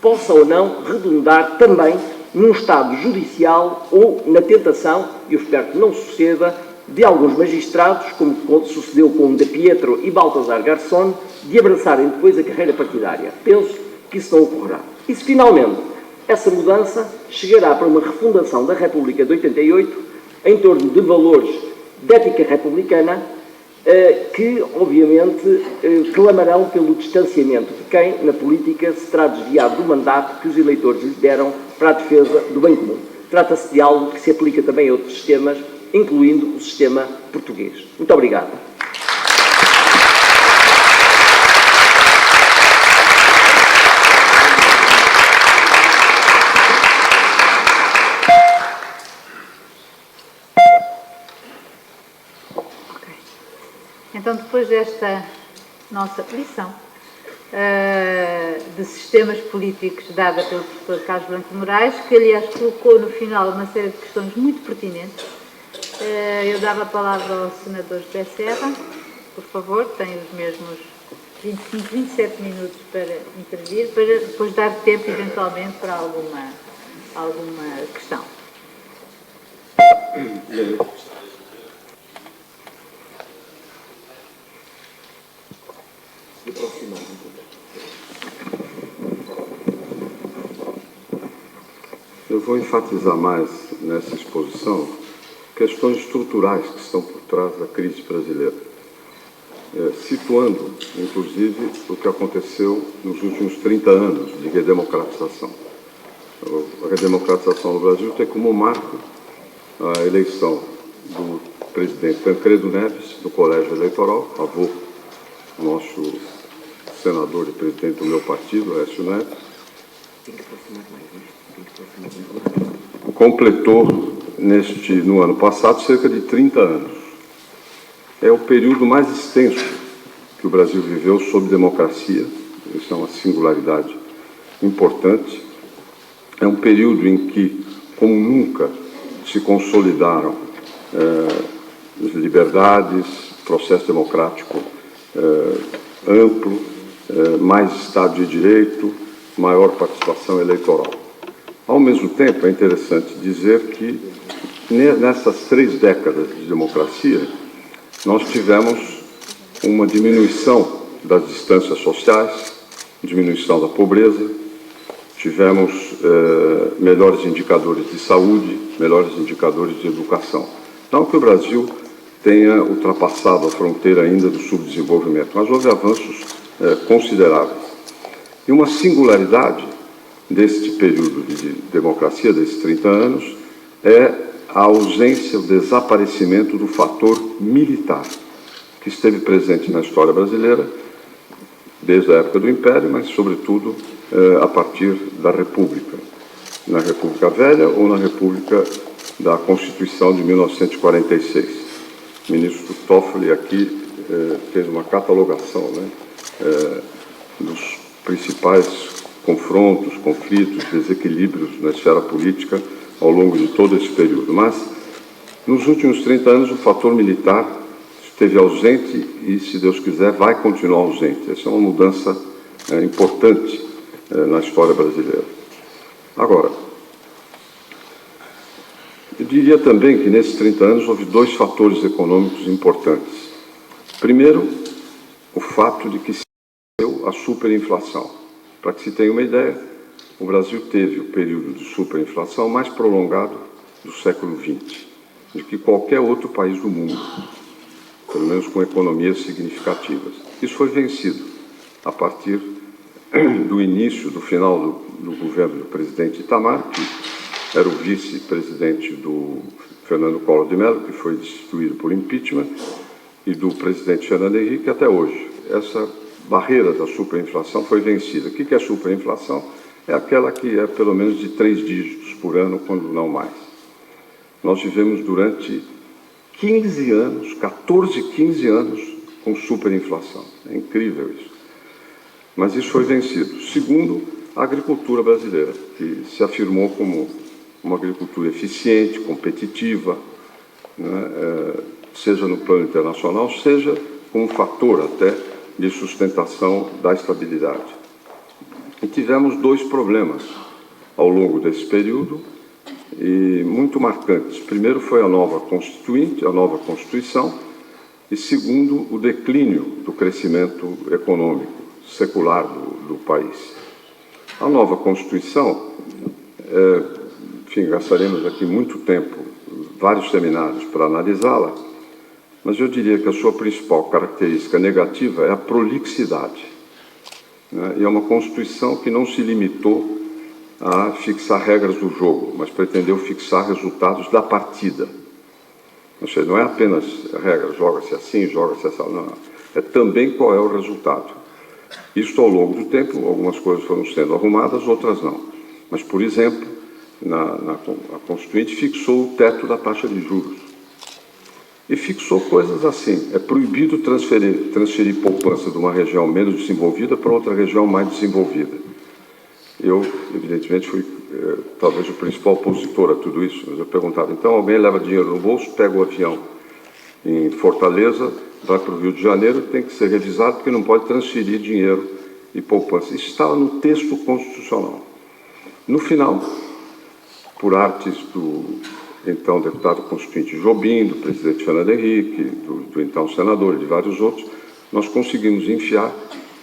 possa ou não redundar também num Estado judicial ou na tentação, e eu espero que não suceda, de alguns magistrados, como sucedeu com De Pietro e Baltasar Garzón, de abraçarem depois a carreira partidária. Penso que isso não ocorrerá. E se finalmente essa mudança chegará para uma refundação da República de 88 em torno de valores de ética republicana que, obviamente, clamarão pelo distanciamento de quem, na política, se terá desviado do mandato que os eleitores lhe deram para a defesa do bem comum. Trata-se de algo que se aplica também a outros sistemas, incluindo o sistema português. Muito obrigado. Então, depois desta nossa lição de sistemas políticos dada pelo professor Carlos Branco Moraes, que aliás colocou no final uma série de questões muito pertinentes, eu dava a palavra ao senador José Serra. Por favor, tem os mesmos 25, 27 minutos para intervir, para depois dar tempo eventualmente para alguma questão. Eu vou enfatizar mais nessa exposição questões estruturais que estão por trás da crise brasileira, situando, inclusive, o que aconteceu nos últimos 30 anos de redemocratização. A redemocratização no Brasil tem como marco a eleição do presidente Tancredo Neves, do Colégio Eleitoral, avô, nosso senador e presidente do meu partido, Aécio Neves, completou no ano passado cerca de 30 anos. É o período mais extenso que o Brasil viveu sob democracia. Isso é uma singularidade importante. É um período em que, como nunca, se consolidaram as liberdades, processo democrático amplo, mais Estado de Direito, maior participação eleitoral. Ao mesmo tempo, é interessante dizer que nessas 3 décadas de democracia, nós tivemos uma diminuição das distâncias sociais, diminuição da pobreza, tivemos melhores indicadores de saúde, melhores indicadores de educação. Não que o Brasil tenha ultrapassado a fronteira ainda do subdesenvolvimento, mas houve avanços consideráveis. E uma singularidade deste período de democracia, desses 30 anos, é a ausência, o desaparecimento do fator militar, que esteve presente na história brasileira desde a época do Império, mas, sobretudo, a partir da República, na República Velha ou na República da Constituição de 1946. O ministro Toffoli aqui fez uma catalogação, né, dos principais confrontos, conflitos, desequilíbrios na esfera política ao longo de todo esse período. Mas, nos últimos 30 anos, o fator militar esteve ausente e, se Deus quiser, vai continuar ausente. Essa é uma mudança importante na história brasileira. Agora, eu diria também que nesses 30 anos houve dois fatores econômicos importantes. Primeiro, o fato de que se deu a superinflação. Para que se tenha uma ideia, o Brasil teve o período de superinflação mais prolongado do século XX, de que qualquer outro país do mundo, pelo menos com economias significativas. Isso foi vencido a partir do início, do final do governo do presidente Itamar, que era o vice-presidente do Fernando Collor de Mello, que foi destituído por impeachment, e do presidente Fernando Henrique até hoje. Essa barreira da superinflação foi vencida. O que é superinflação? É aquela que é pelo menos de 3 dígitos por ano, quando não mais. Nós vivemos durante 15 anos, 14, 15 anos com superinflação. É incrível isso. Mas isso foi vencido. Segundo, a agricultura brasileira, que se afirmou como uma agricultura eficiente, competitiva, né, seja no plano internacional, seja como fator até de sustentação da estabilidade. E tivemos dois problemas ao longo desse período, e muito marcantes. Primeiro foi a nova Constituinte, a nova Constituição, e segundo, o declínio do crescimento econômico secular do país. A nova Constituição, enfim, gastaremos aqui muito tempo, vários seminários para analisá-la, mas eu diria que a sua principal característica negativa é a prolixidade, né? E é uma Constituição que não se limitou a fixar regras do jogo, mas pretendeu fixar resultados da partida. Ou seja, não é apenas regra, joga-se assim, joga-se assim, não. É também qual é o resultado. Isso, ao longo do tempo, algumas coisas foram sendo arrumadas, outras não. Mas, por exemplo, a Constituinte fixou o teto da taxa de juros. E fixou coisas assim: é proibido transferir poupança de uma região menos desenvolvida para outra região mais desenvolvida. Eu, evidentemente, fui talvez o principal opositor a tudo isso, mas eu perguntava, então alguém leva dinheiro no bolso, pega o avião em Fortaleza, vai para o Rio de Janeiro, tem que ser revisado porque não pode transferir dinheiro e poupança. Isso estava no texto constitucional. No final, por artes do então deputado constituinte Jobim, do presidente Fernando Henrique, do então senador e de vários outros, nós conseguimos enfiar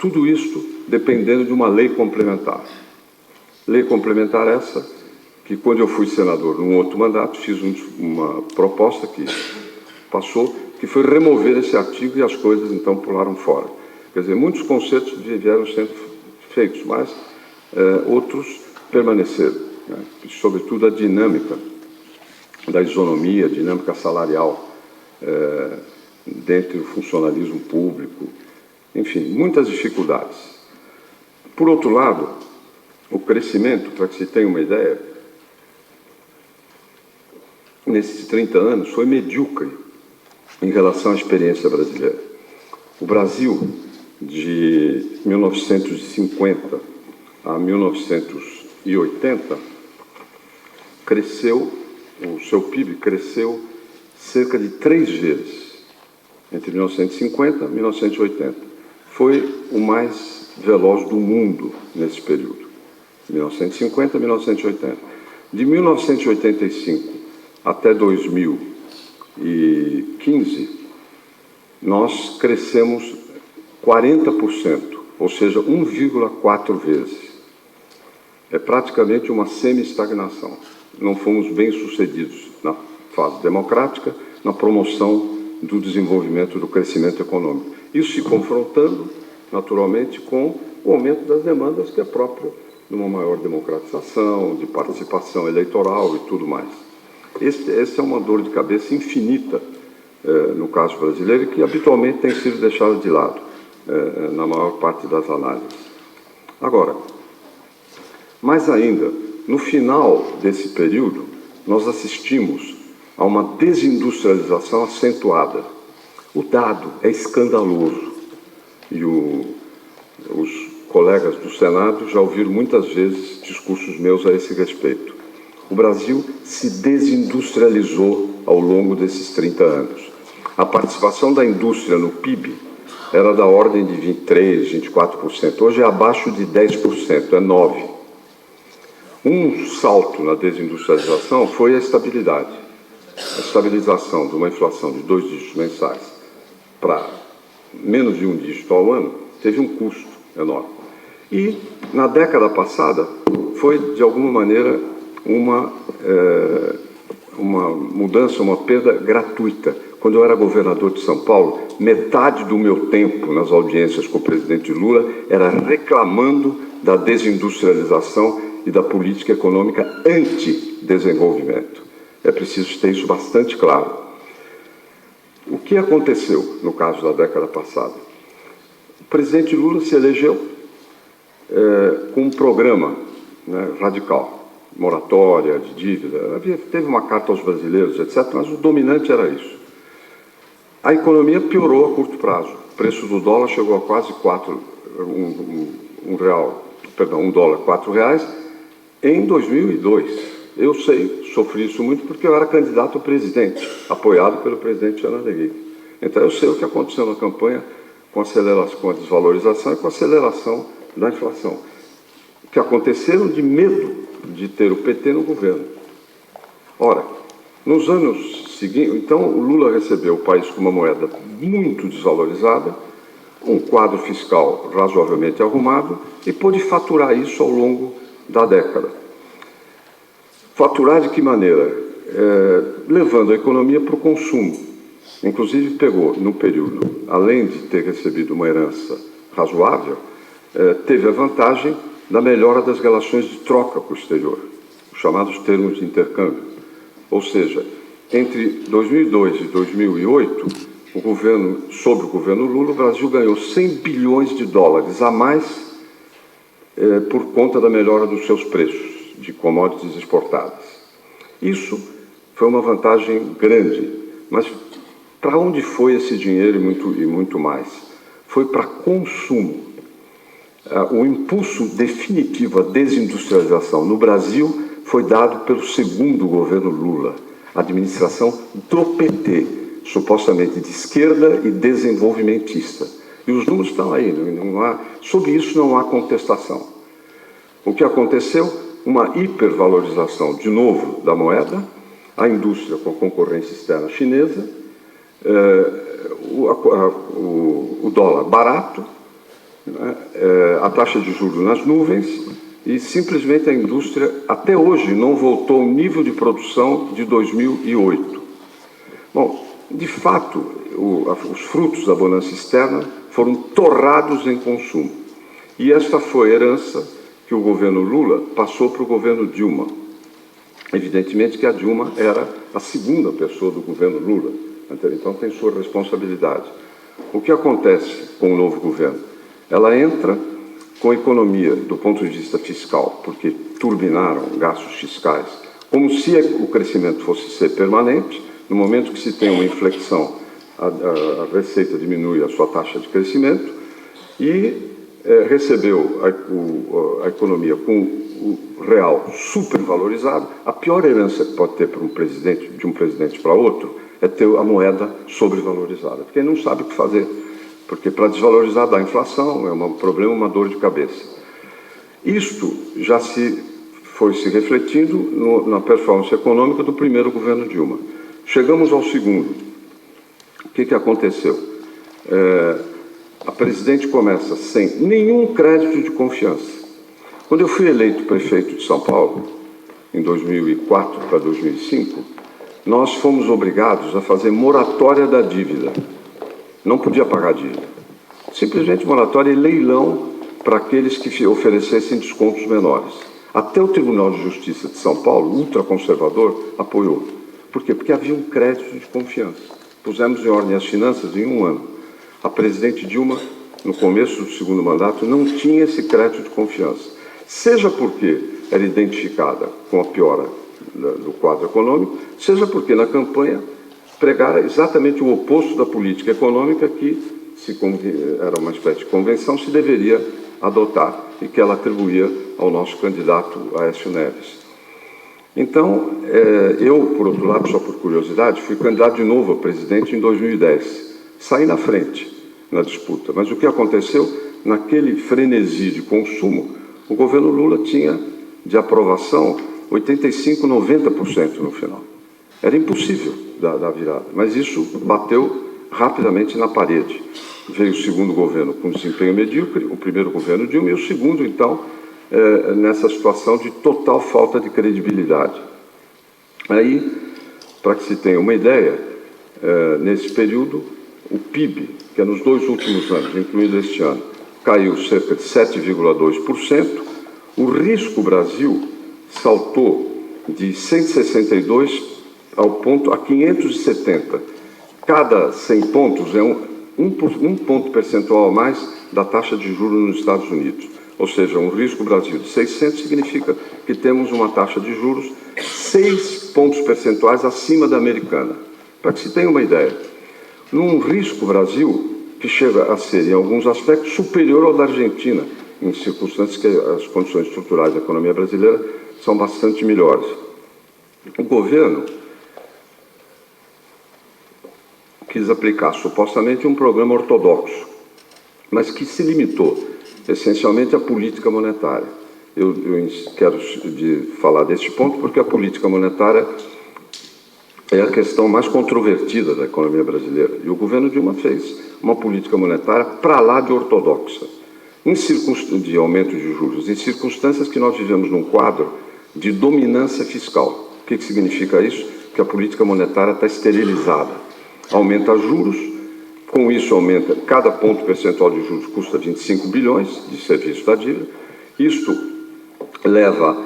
tudo isso dependendo de uma lei complementar. Lei complementar essa, que quando eu fui senador num outro mandato, fiz uma proposta que passou, que foi remover esse artigo e as coisas então pularam fora. Quer dizer, muitos conceitos vieram sendo feitos, mas outros permaneceram, né? Sobretudo a dinâmica da isonomia, a dinâmica salarial dentro do funcionalismo público, enfim, muitas dificuldades. Por outro lado, o crescimento, para que se tenha uma ideia, nesses 30 anos foi medíocre em relação à experiência brasileira. O Brasil, de 1950 a 1980, cresceu, o seu PIB cresceu cerca de 3 vezes, entre 1950 e 1980. Foi o mais veloz do mundo nesse período. 1950 a 1980. De 1985 até 2015, nós crescemos 40%, ou seja, 1,4 vezes. É praticamente uma semi-estagnação. Não fomos bem-sucedidos na fase democrática, na promoção do desenvolvimento, do crescimento econômico. Isso se confrontando, naturalmente, com o aumento das demandas que é próprio de uma maior democratização, de participação eleitoral e tudo mais. Essa é uma dor de cabeça infinita no caso brasileiro e que habitualmente tem sido deixada de lado na maior parte das análises. Agora, mais ainda, no final desse período, nós assistimos a uma desindustrialização acentuada. O dado é escandaloso e os colegas do Senado já ouviram muitas vezes discursos meus a esse respeito. O Brasil se desindustrializou ao longo desses 30 anos. A participação da indústria no PIB era da ordem de 23%, 24%. Hoje é abaixo de 10%, é 9%. Um salto na desindustrialização foi a estabilidade. A estabilização de uma inflação de 2 dígitos mensais para menos de 1 dígito ao ano teve um custo enorme. E, na década passada, foi, de alguma maneira, uma mudança, uma perda gratuita. Quando eu era governador de São Paulo, metade do meu tempo nas audiências com o presidente Lula era reclamando da desindustrialização e da política econômica anti-desenvolvimento. É preciso ter isso bastante claro. O que aconteceu no caso da década passada? O presidente Lula se elegeu com um programa radical, moratória de dívida. Teve uma carta aos brasileiros, etc., mas o dominante era isso. A economia piorou a curto prazo. O preço do dólar chegou a quase $1 dólar, R$4 em 2002. Eu sei, sofri isso muito porque eu era candidato a presidente, apoiado pelo presidente Fernando Henrique. Então eu sei o que aconteceu na campanha com a desvalorização e com a aceleração da inflação, que aconteceram de medo de ter o PT no governo. Ora, nos anos seguintes, então o Lula recebeu o país com uma moeda muito desvalorizada, um quadro fiscal razoavelmente arrumado e pôde faturar isso ao longo da década. Faturar de que maneira? Levando a economia para o consumo. Inclusive pegou, no período, além de ter recebido uma herança razoável, teve a vantagem da melhora das relações de troca com o exterior, os chamados termos de intercâmbio. Ou seja, entre 2002 e 2008, sob o governo Lula, o Brasil ganhou 100 bilhões de dólares a mais por conta da melhora dos seus preços de commodities exportadas. Isso foi uma vantagem grande, mas para onde foi esse dinheiro e muito mais? Foi para consumo. O impulso definitivo à desindustrialização no Brasil foi dado pelo segundo governo Lula, a administração do PT, supostamente de esquerda e desenvolvimentista. E os números estão aí, sobre isso não há contestação. O que aconteceu? Uma hipervalorização, de novo, da moeda, a indústria com a concorrência externa chinesa, o dólar barato, a taxa de juros nas nuvens e simplesmente a indústria, até hoje, não voltou ao nível de produção de 2008. Bom, de fato, os frutos da bonança externa foram torrados em consumo. E esta foi a herança que o governo Lula passou para o governo Dilma. Evidentemente que a Dilma era a segunda pessoa do governo Lula, então tem sua responsabilidade. O que acontece com o novo governo? Ela entra com a economia do ponto de vista fiscal, porque turbinaram gastos fiscais, como se o crescimento fosse ser permanente. No momento que se tem uma inflexão, a receita diminui a sua taxa de crescimento e recebeu a economia com o real supervalorizado. A pior herança que pode ter para de um presidente para outro é ter a moeda sobrevalorizada, porque ele não sabe o que fazer, porque para desvalorizar dá inflação, é um problema, uma dor de cabeça. Isto já foi se refletindo na performance econômica do primeiro governo Dilma. Chegamos ao segundo. O que aconteceu? a presidente começa sem nenhum crédito de confiança. Quando eu fui eleito prefeito de São Paulo, em 2004 para 2005, nós fomos obrigados a fazer moratória da dívida. Não podia pagar dívida. Simplesmente moratória e leilão para aqueles que oferecessem descontos menores. Até o Tribunal de Justiça de São Paulo, ultraconservador, apoiou. Por quê? Porque havia um crédito de confiança. Pusemos em ordem as finanças em um ano. A presidente Dilma, no começo do segundo mandato, não tinha esse crédito de confiança. Seja porque era identificada com a piora do quadro econômico, seja porque na campanha pregara exatamente o oposto da política econômica que era uma espécie de convenção, se deveria adotar e que ela atribuía ao nosso candidato Aécio Neves. Então, eu, por outro lado, só por curiosidade, fui candidato de novo a presidente em 2010. Saí na frente na disputa, mas o que aconteceu, naquele frenesi de consumo, o governo Lula tinha de aprovação 85%, 90% no final. Era impossível dar virada, mas isso bateu rapidamente na parede. Veio o segundo governo com desempenho medíocre, o primeiro governo Dilma, e o segundo, então, nessa situação de total falta de credibilidade. Aí, para que se tenha uma ideia, nesse período, o PIB, que é nos 2 últimos anos, incluindo este ano, caiu cerca de 7,2%, o risco Brasil saltou de 162 a 570. Cada 100 pontos é um ponto percentual a mais da taxa de juros nos Estados Unidos. Ou seja, um risco Brasil de 600 significa que temos uma taxa de juros 6 pontos percentuais acima da americana. Para que se tenha uma ideia, num risco Brasil que chega a ser, em alguns aspectos, superior ao da Argentina, em circunstâncias que as condições estruturais da economia brasileira são bastante melhores. O governo quis aplicar supostamente um programa ortodoxo, mas que se limitou essencialmente à política monetária. Eu quero falar deste ponto porque a política monetária é a questão mais controvertida da economia brasileira. E o governo Dilma fez uma política monetária para lá de ortodoxa, de aumento de juros, em circunstâncias que nós vivemos num quadro de dominância fiscal. O que significa isso? Que a política monetária está esterilizada. Aumenta juros, com isso aumenta, cada ponto percentual de juros custa 25 bilhões de serviço da dívida. Isto leva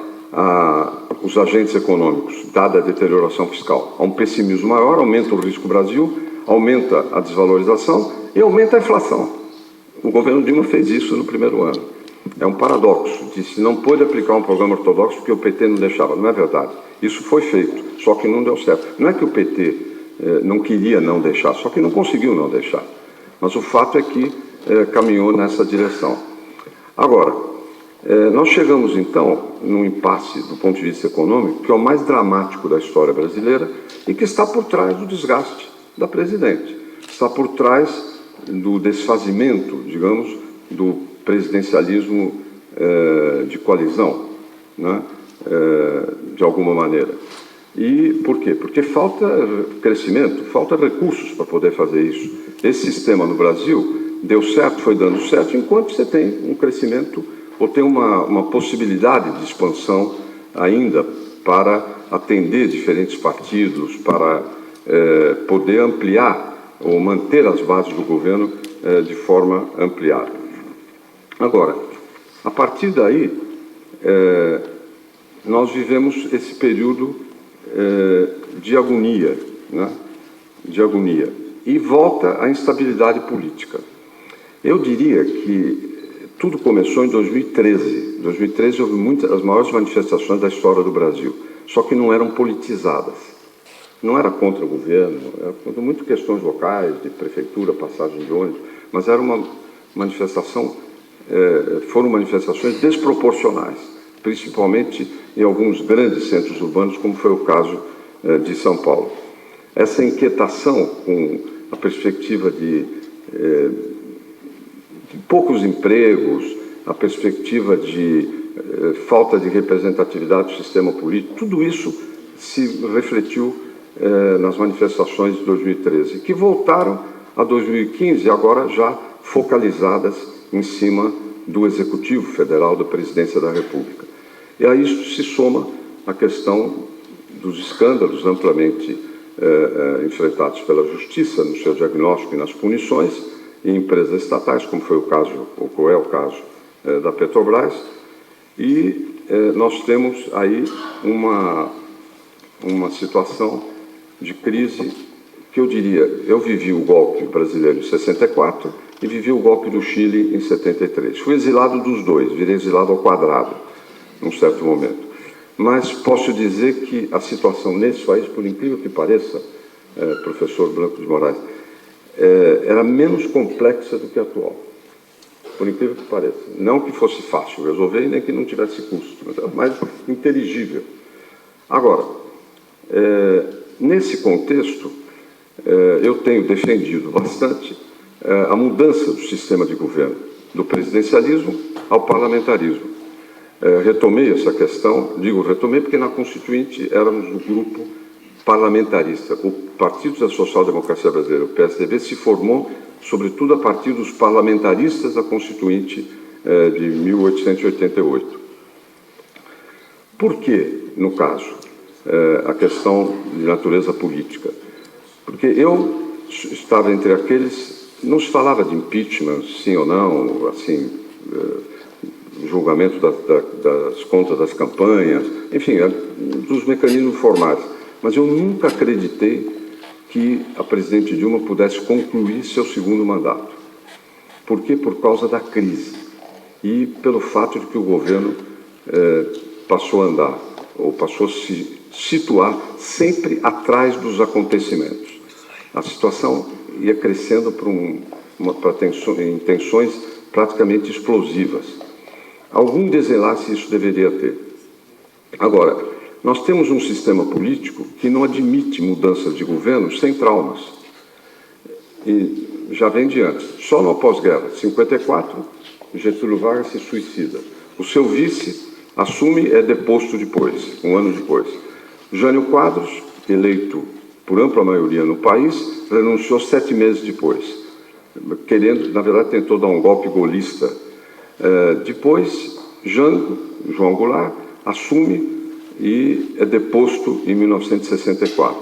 os agentes econômicos, dada a deterioração fiscal, a um pessimismo maior, aumenta o risco Brasil, aumenta a desvalorização e aumenta a inflação. O governo Dilma fez isso no primeiro ano. É um paradoxo, disse não pôde aplicar um programa ortodoxo porque o PT não deixava. Não é verdade. Isso foi feito, só que não deu certo. Não é que o PT não queria não deixar, só que não conseguiu não deixar. Mas o fato é que caminhou nessa direção. Agora, nós chegamos então num impasse do ponto de vista econômico, que é o mais dramático da história brasileira e que está por trás do desgaste da presidente. Está por trás do desfazimento, digamos, do presidencialismo de coalizão, né? De alguma maneira. E por quê? Porque falta crescimento, falta recursos para poder fazer isso. Esse sistema no Brasil deu certo, foi dando certo, enquanto você tem um crescimento ou tem uma possibilidade de expansão ainda para atender diferentes partidos, para poder ampliar ou manter as bases do governo de forma ampliada. Agora, a partir daí, nós vivemos esse período de agonia, né? De agonia, e volta a instabilidade política. Eu diria que tudo começou em 2013. Em 2013 houve as maiores manifestações da história do Brasil, só que não eram politizadas. Não era contra o governo, era contra muitas questões locais, de prefeitura, passagem de ônibus, mas era uma manifestação, foram manifestações desproporcionais, principalmente em alguns grandes centros urbanos, como foi o caso de São Paulo. Essa inquietação com a perspectiva de poucos empregos, a perspectiva de falta de representatividade do sistema político, tudo isso se refletiu nas manifestações de 2013, que voltaram a 2015, agora já focalizadas em cima do Executivo Federal, da Presidência da República. E a isso se soma a questão dos escândalos amplamente enfrentados pela Justiça no seu diagnóstico e nas punições em empresas estatais, como foi o caso, ou é o caso da Petrobras, e nós temos aí uma situação de crise que eu diria, eu vivi o golpe brasileiro em 64 e vivi o golpe do Chile em 73. Fui exilado dos dois, virei exilado ao quadrado, num certo momento. Mas posso dizer que a situação nesse país, por incrível que pareça, professor Blanco de Moraes, era menos complexa do que a atual. Por incrível que pareça. Não que fosse fácil resolver, nem que não tivesse custo, mas era mais inteligível. Agora, nesse contexto, eu tenho defendido bastante a mudança do sistema de governo, do presidencialismo ao parlamentarismo. Retomei essa questão, digo retomei porque na Constituinte éramos o grupo parlamentarista. O Partido da Social Democracia Brasileira, o PSDB, se formou sobretudo a partir dos parlamentaristas da Constituinte de 1888. Por que, no caso, a questão de natureza política? Porque eu estava entre aqueles, não se falava de impeachment, sim ou não, assim, julgamento das contas das campanhas, enfim, dos mecanismos formais. Mas eu nunca acreditei que a presidente Dilma pudesse concluir seu segundo mandato. Por quê? Por causa da crise e pelo fato de que o governo passou a andar, ou passou a se situar sempre atrás dos acontecimentos. A situação ia crescendo para tensões praticamente explosivas. Algum desenlace isso deveria ter. Agora, nós temos um sistema político que não admite mudanças de governo sem traumas. E já vem de antes. Só no pós-guerra, 54, Getúlio Vargas se suicida. O seu vice assume e é deposto depois, um ano depois. Jânio Quadros, eleito por ampla maioria no país, renunciou 7 meses depois, querendo, na verdade, tentou dar um golpe golista. Depois, João Goulart assume e é deposto em 1964.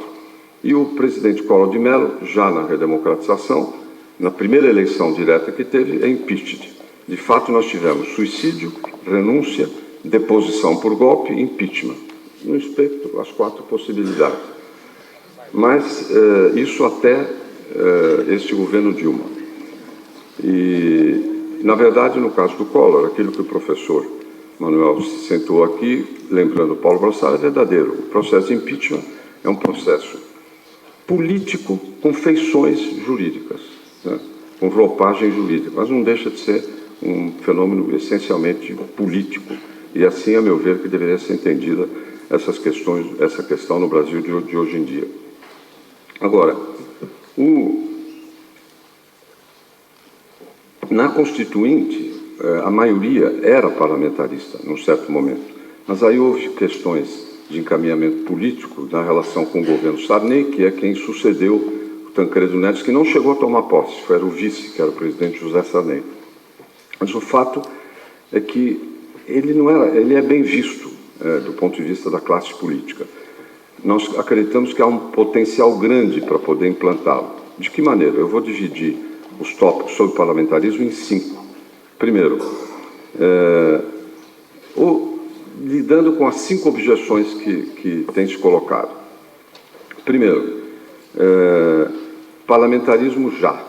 E o presidente Collor de Mello, já na redemocratização, na primeira eleição direta que teve, é impeached. De fato, nós tivemos suicídio, renúncia, deposição por golpe e impeachment. No espectro, as 4 possibilidades. Mas isso até este governo Dilma. E, na verdade, no caso do Collor, aquilo que o professor Manuel se sentou aqui, lembrando Paulo Brassar, é verdadeiro. O processo de impeachment é um processo político com feições jurídicas, né? Com roupagem jurídica, mas não deixa de ser um fenômeno essencialmente político. E assim, a meu ver, que deveria ser entendida essa questão no Brasil de hoje em dia. Agora, na Constituinte, a maioria era parlamentarista, num certo momento, mas aí houve questões de encaminhamento político na relação com o governo Sarney, que é quem sucedeu o Tancredo Neves, que não chegou a tomar posse, era o vice, que era o presidente José Sarney. Mas o fato é que ele é bem visto do ponto de vista da classe política. Nós acreditamos que há um potencial grande para poder implantá-lo. De que maneira? Eu vou dividir os tópicos sobre parlamentarismo em 5. Primeiro, lidando com as 5 objeções que tem se colocado. Primeiro, parlamentarismo já.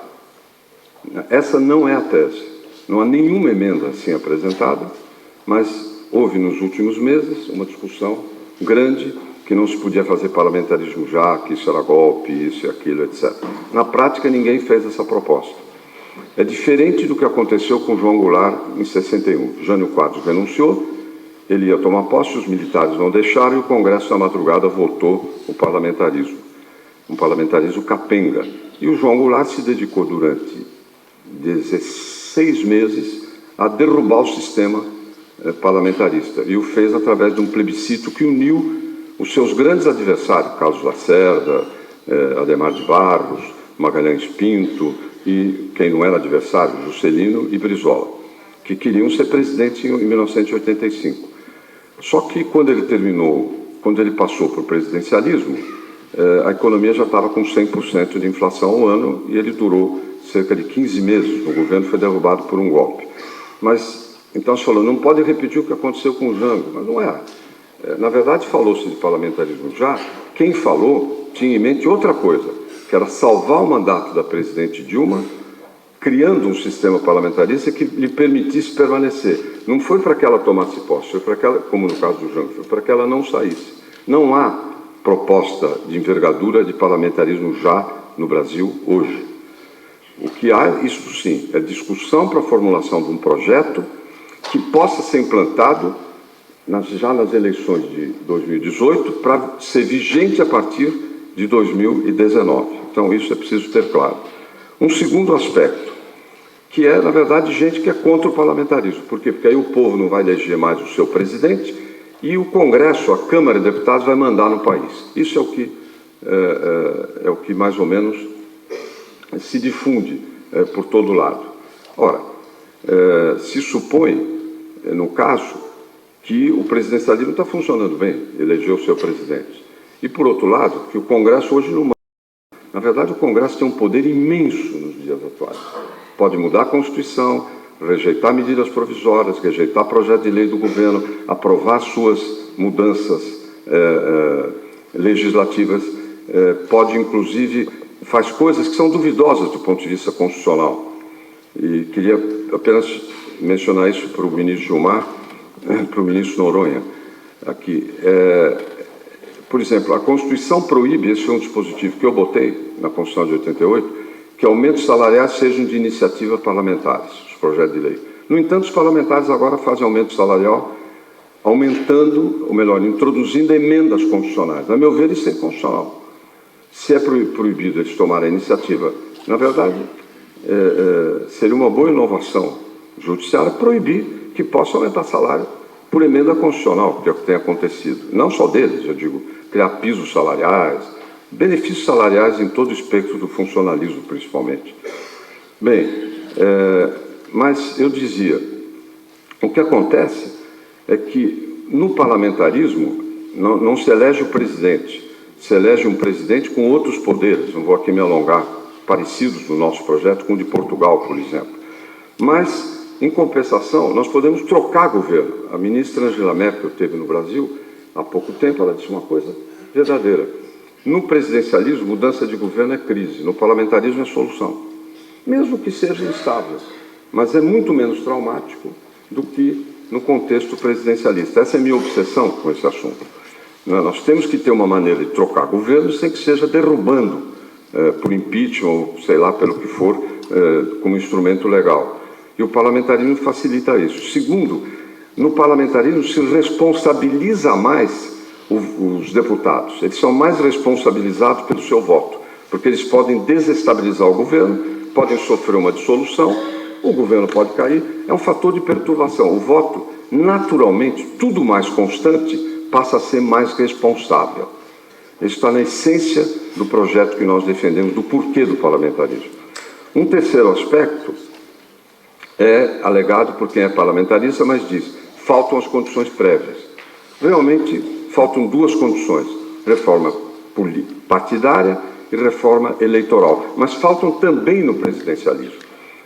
Essa não é a tese. Não há nenhuma emenda assim apresentada, mas houve nos últimos meses uma discussão grande que não se podia fazer parlamentarismo já, que isso era golpe, isso e aquilo, etc. Na prática, ninguém fez essa proposta. É diferente do que aconteceu com João Goulart em 61. Jânio Quadros renunciou, ele ia tomar posse, os militares não deixaram e o Congresso, na madrugada, votou o parlamentarismo. Um parlamentarismo capenga. E o João Goulart se dedicou durante 16 meses a derrubar o sistema parlamentarista. E o fez através de um plebiscito que uniu os seus grandes adversários, Carlos Lacerda, Adhemar de Barros, Magalhães Pinto e quem não era adversário, Juscelino e Brizola, que queriam ser presidentes em 1985. Só que quando ele passou para o presidencialismo, a economia já estava com 100% de inflação ao ano e ele durou cerca de 15 meses no governo, foi derrubado por um golpe. Mas, então se falou, não pode repetir o que aconteceu com o Jango, mas não é. Na verdade, falou-se de parlamentarismo já, quem falou tinha em mente outra coisa, que era salvar o mandato da presidente Dilma, criando um sistema parlamentarista que lhe permitisse permanecer. Não foi para que ela tomasse posse, foi para que ela, como no caso do Jango, foi para que ela não saísse. Não há proposta de envergadura de parlamentarismo já no Brasil hoje. O que há, isso sim, é discussão para a formulação de um projeto que possa ser implantado já nas eleições de 2018 para ser vigente a partir de 2019. Então, isso é preciso ter claro. Um segundo aspecto, que é, na verdade, gente que é contra o parlamentarismo. Por quê? Porque aí o povo não vai eleger mais o seu presidente e o Congresso, a Câmara de Deputados, vai mandar no país. Isso é o que mais ou menos se difunde por todo lado. Ora, se supõe, no caso, que o presidencialismo está funcionando bem, elegeu o seu presidente. E, por outro lado, que o Congresso hoje não manda. Na verdade, o Congresso tem um poder imenso nos dias atuais. Pode mudar a Constituição, rejeitar medidas provisórias, rejeitar projeto de lei do governo, aprovar suas mudanças legislativas, pode, inclusive, faz coisas que são duvidosas do ponto de vista constitucional. E queria apenas mencionar isso para o ministro Gilmar, para o ministro Noronha, aqui. Por exemplo, a Constituição proíbe, esse foi um dispositivo que eu botei na Constituição de 88, que aumentos salariais sejam de iniciativa parlamentares, os projetos de lei. No entanto, os parlamentares agora fazem aumento salarial, aumentando, ou melhor, introduzindo emendas constitucionais. A meu ver, isso é inconstitucional. Se é proibido eles tomarem a iniciativa, na verdade, seria uma boa inovação judiciária proibir que possa aumentar salário por emenda constitucional, que é o que tem acontecido. Não só deles, eu digo, criar pisos salariais, benefícios salariais em todo o espectro do funcionalismo, principalmente. Bem, mas eu dizia, o que acontece é que no parlamentarismo não se elege o presidente, se elege um presidente com outros poderes, não vou aqui me alongar, parecidos no nosso projeto com o de Portugal, por exemplo. Mas, em compensação, nós podemos trocar governo. A ministra Angela Merkel esteve no Brasil há pouco tempo, ela disse uma coisa verdadeira. No presidencialismo, mudança de governo é crise, no parlamentarismo é solução. Mesmo que seja instável, mas é muito menos traumático do que no contexto presidencialista. Essa é a minha obsessão com esse assunto. Nós temos que ter uma maneira de trocar governo sem que seja derrubando por impeachment, ou sei lá, pelo que for, como instrumento legal. E o parlamentarismo facilita isso. Segundo, no parlamentarismo se responsabiliza mais os deputados. Eles são mais responsabilizados pelo seu voto, porque eles podem desestabilizar o governo, podem sofrer uma dissolução, o governo pode cair, é um fator de perturbação. O voto, naturalmente, tudo mais constante, passa a ser mais responsável. Isso está na essência do projeto que nós defendemos, do porquê do parlamentarismo. Um terceiro aspecto é alegado por quem é parlamentarista, mas diz, faltam as condições prévias. Realmente, faltam duas condições, reforma partidária e reforma eleitoral, mas faltam também no presidencialismo.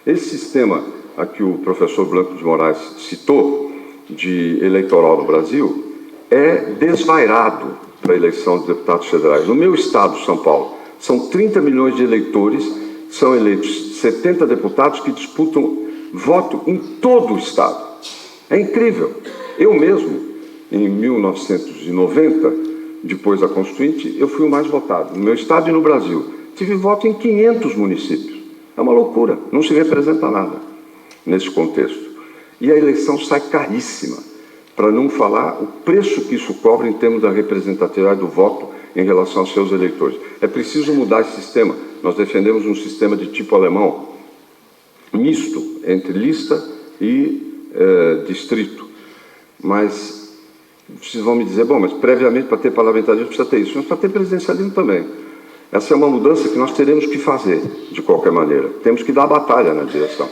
Esse sistema a que o professor Blanco de Moraes citou, de eleitoral no Brasil, é desvairado para a eleição de deputados federais. No meu estado, São Paulo, são 30 milhões de eleitores, são eleitos 70 deputados que disputam voto em todo o estado. É incrível. Eu mesmo, em 1990, depois da Constituinte, eu fui o mais votado. No meu estado e no Brasil, tive voto em 500 municípios. É uma loucura, não se representa nada nesse contexto. E a eleição sai caríssima, para não falar o preço que isso cobra em termos da representatividade do voto em relação aos seus eleitores. É preciso mudar esse sistema. Nós defendemos um sistema de tipo alemão, misto, entre lista e distrito. Mas vocês vão me dizer, bom, mas previamente para ter parlamentarismo precisa ter isso, mas para ter presidencialismo também. Essa é uma mudança que nós teremos que fazer, de qualquer maneira. Temos que dar batalha na direção.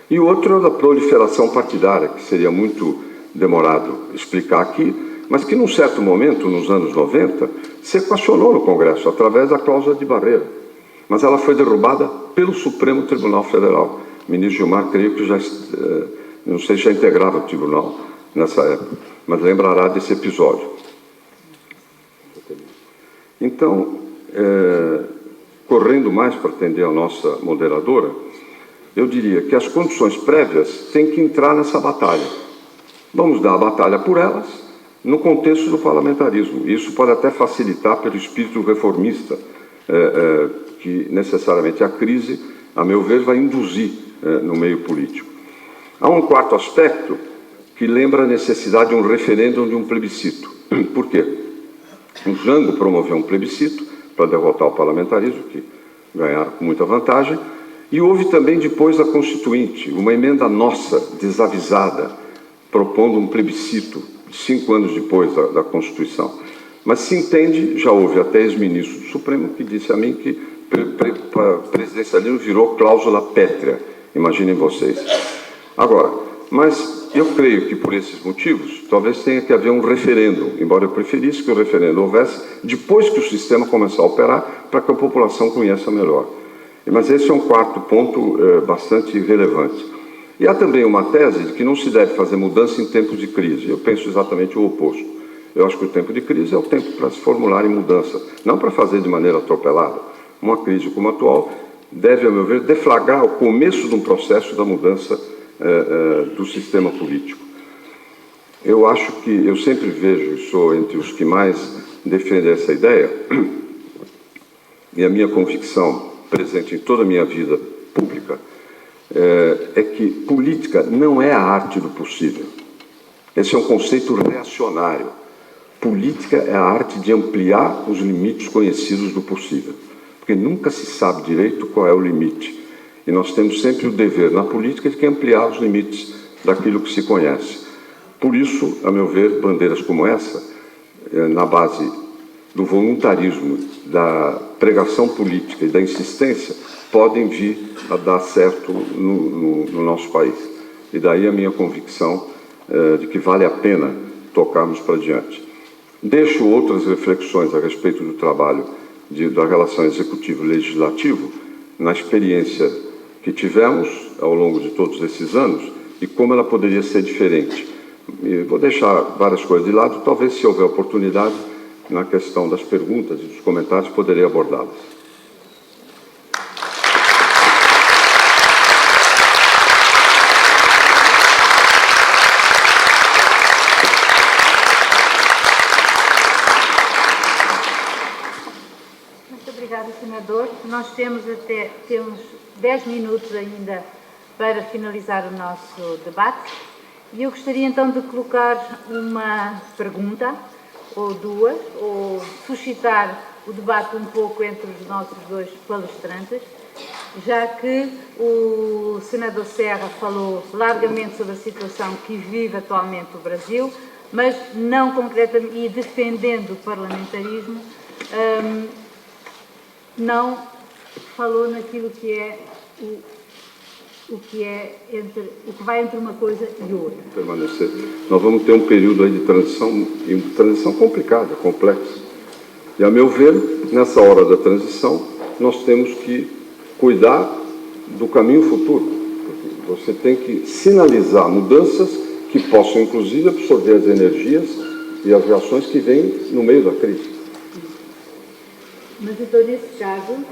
E o outro é da proliferação partidária, que seria muito demorado explicar aqui, mas que, num certo momento, nos anos 90, se equacionou no Congresso, através da cláusula de barreira. Mas ela foi derrubada pelo Supremo Tribunal Federal. O ministro Gilmar, creio que já, não sei se já integrava o tribunal nessa época, mas lembrará desse episódio. Então, correndo mais para atender a nossa moderadora, eu diria que as condições prévias têm que entrar nessa batalha. Vamos dar a batalha por elas no contexto do parlamentarismo. Isso pode até facilitar pelo espírito reformista que necessariamente a crise, a meu ver, vai induzir no meio político. Há um quarto aspecto que lembra a necessidade de um referendo ou de um plebiscito. Por quê? O Jango promoveu um plebiscito para derrotar o parlamentarismo, que ganharam com muita vantagem, e houve também, depois da Constituinte, uma emenda nossa, desavisada, propondo um plebiscito 5 anos depois da Constituição. Mas se entende, já houve até ex-ministro do Supremo que disse a mim que presidencialismo virou cláusula pétrea, imaginem vocês. Agora, mas eu creio que por esses motivos, talvez tenha que haver um referendo, embora eu preferisse que o referendo houvesse depois que o sistema começar a operar, para que a população conheça melhor. Mas esse é um quarto ponto bastante relevante. E há também uma tese de que não se deve fazer mudança em tempos de crise. Eu penso exatamente o oposto. Eu acho que o tempo de crise é o tempo para se formular em mudança, não para fazer de maneira atropelada. Uma crise como a atual deve, a meu ver, deflagrar o começo de um processo da mudança do sistema político. Eu acho que, eu sempre vejo, e sou entre os que mais defendem essa ideia, e a minha convicção presente em toda a minha vida pública, é que política não é a arte do possível. Esse é um conceito reacionário. Política é a arte de ampliar os limites conhecidos do possível, porque nunca se sabe direito qual é o limite. E nós temos sempre o dever na política de ampliar os limites daquilo que se conhece. Por isso, a meu ver, bandeiras como essa, na base do voluntarismo, da pregação política e da insistência, podem vir a dar certo no nosso país. E daí a minha convicção de que vale a pena tocarmos para diante. Deixo outras reflexões a respeito do trabalho da relação executivo-legislativo na experiência que tivemos ao longo de todos esses anos e como ela poderia ser diferente. E vou deixar várias coisas de lado, talvez, se houver oportunidade, na questão das perguntas e dos comentários, poderei abordá-las. Muito obrigada, senador. Nós temos 10 minutos ainda para finalizar o nosso debate. E eu gostaria então de colocar uma pergunta, ou duas, ou suscitar o debate um pouco entre os nossos dois palestrantes, já que o senador Serra falou largamente sobre a situação que vive atualmente o Brasil, mas não concretamente, e defendendo o parlamentarismo, não falou naquilo que é o que vai entre uma coisa e outra. Permanecer. Nós vamos ter um período aí de transição complicada, complexa. E, a meu ver, nessa hora da transição, nós temos que cuidar do caminho futuro. Você tem que sinalizar mudanças que possam, inclusive, absorver as energias e as reações que vêm no meio da crise. Mas, então, nesse caso,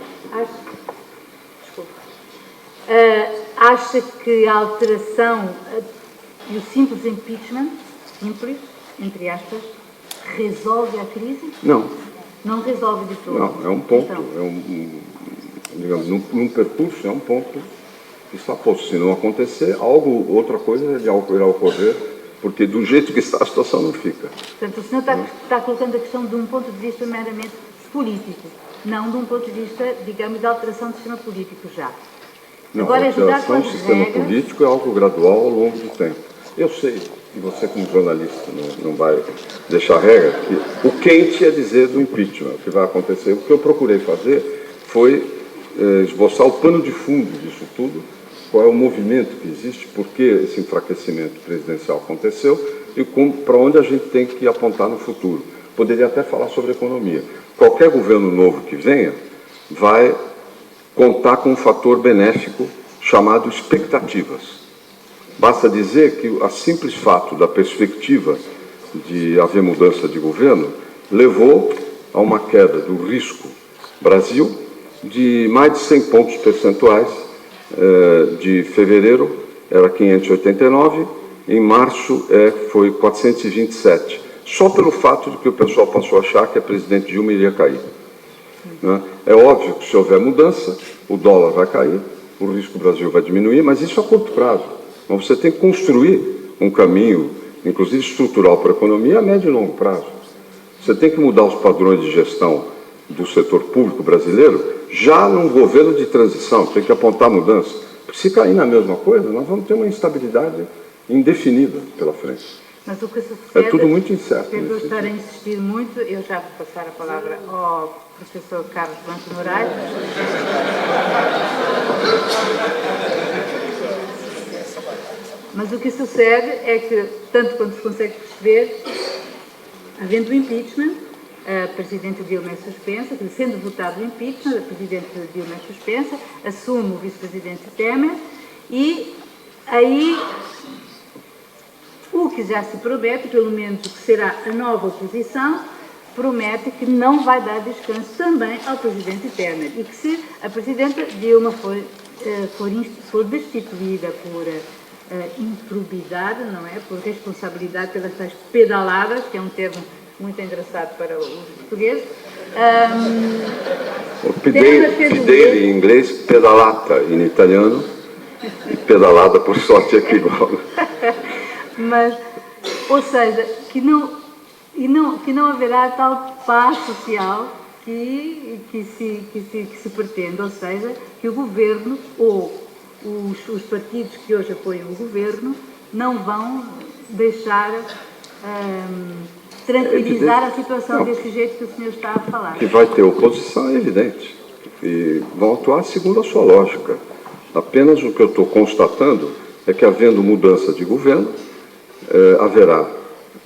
acha que a alteração e o simples impeachment, simples, entre aspas, resolve a crise? Não. Não resolve de todo? Não, é um ponto, então, digamos, num percurso, é um ponto que está posto. Se não acontecer, outra coisa irá ocorrer, porque do jeito que está a situação não fica. Portanto, o senhor está colocando a questão de um ponto de vista meramente político, não de um ponto de vista, digamos, de alteração do sistema político já. Não, agora, a alteração do sistema político é algo gradual ao longo do tempo. Eu sei, e você como jornalista não vai deixar regra, que o quente é dizer do impeachment, o que vai acontecer. O que eu procurei fazer foi esboçar o pano de fundo disso tudo, qual é o movimento que existe, por que esse enfraquecimento presidencial aconteceu e para onde a gente tem que apontar no futuro. Poderia até falar sobre economia. Qualquer governo novo que venha vai contar com um fator benéfico chamado expectativas. Basta dizer que o simples fato da perspectiva de haver mudança de governo levou a uma queda do risco Brasil de mais de 100 pontos percentuais. De fevereiro era 589, em março foi 427, só pelo fato de que o pessoal passou a achar que a presidente Dilma iria cair. Né? É óbvio que se houver mudança, o dólar vai cair, o risco Brasil vai diminuir, mas isso a curto prazo. Então você tem que construir um caminho, inclusive estrutural para a economia, a médio e longo prazo. Você tem que mudar os padrões de gestão do setor público brasileiro já num governo de transição, tem que apontar mudança. Porque se cair na mesma coisa, nós vamos ter uma instabilidade indefinida pela frente. Mas o que sucede, é tudo muito incerto. Pelo estar a insistir muito, eu já vou passar a palavra ao professor Carlos Blanco Moraes. Mas o que sucede é que, tanto quanto se consegue perceber, havendo o impeachment, a Presidente Dilma é suspensa, sendo votado o impeachment, a Presidente Dilma é suspensa, assume o Vice-Presidente Temer e aí o que já se promete, pelo menos o que será a nova oposição, promete que não vai dar descanso também ao Presidente Temer e que se a Presidenta Dilma for destituída por improbidade, não é? Por responsabilidade pelas tais pedaladas, que é um termo muito engraçado para os portugueses. Pedale em inglês, pedalata em italiano, e pedalada por sorte aqui igual. Mas, ou seja, que não haverá tal paz social que se pretende, ou seja, que o governo ou os partidos que hoje apoiam o governo não vão deixar tranquilizar a situação desse jeito que o senhor está a falar. Que vai ter oposição é evidente. E vão atuar segundo a sua lógica. Apenas o que eu estou constatando é que, havendo mudança de governo, haverá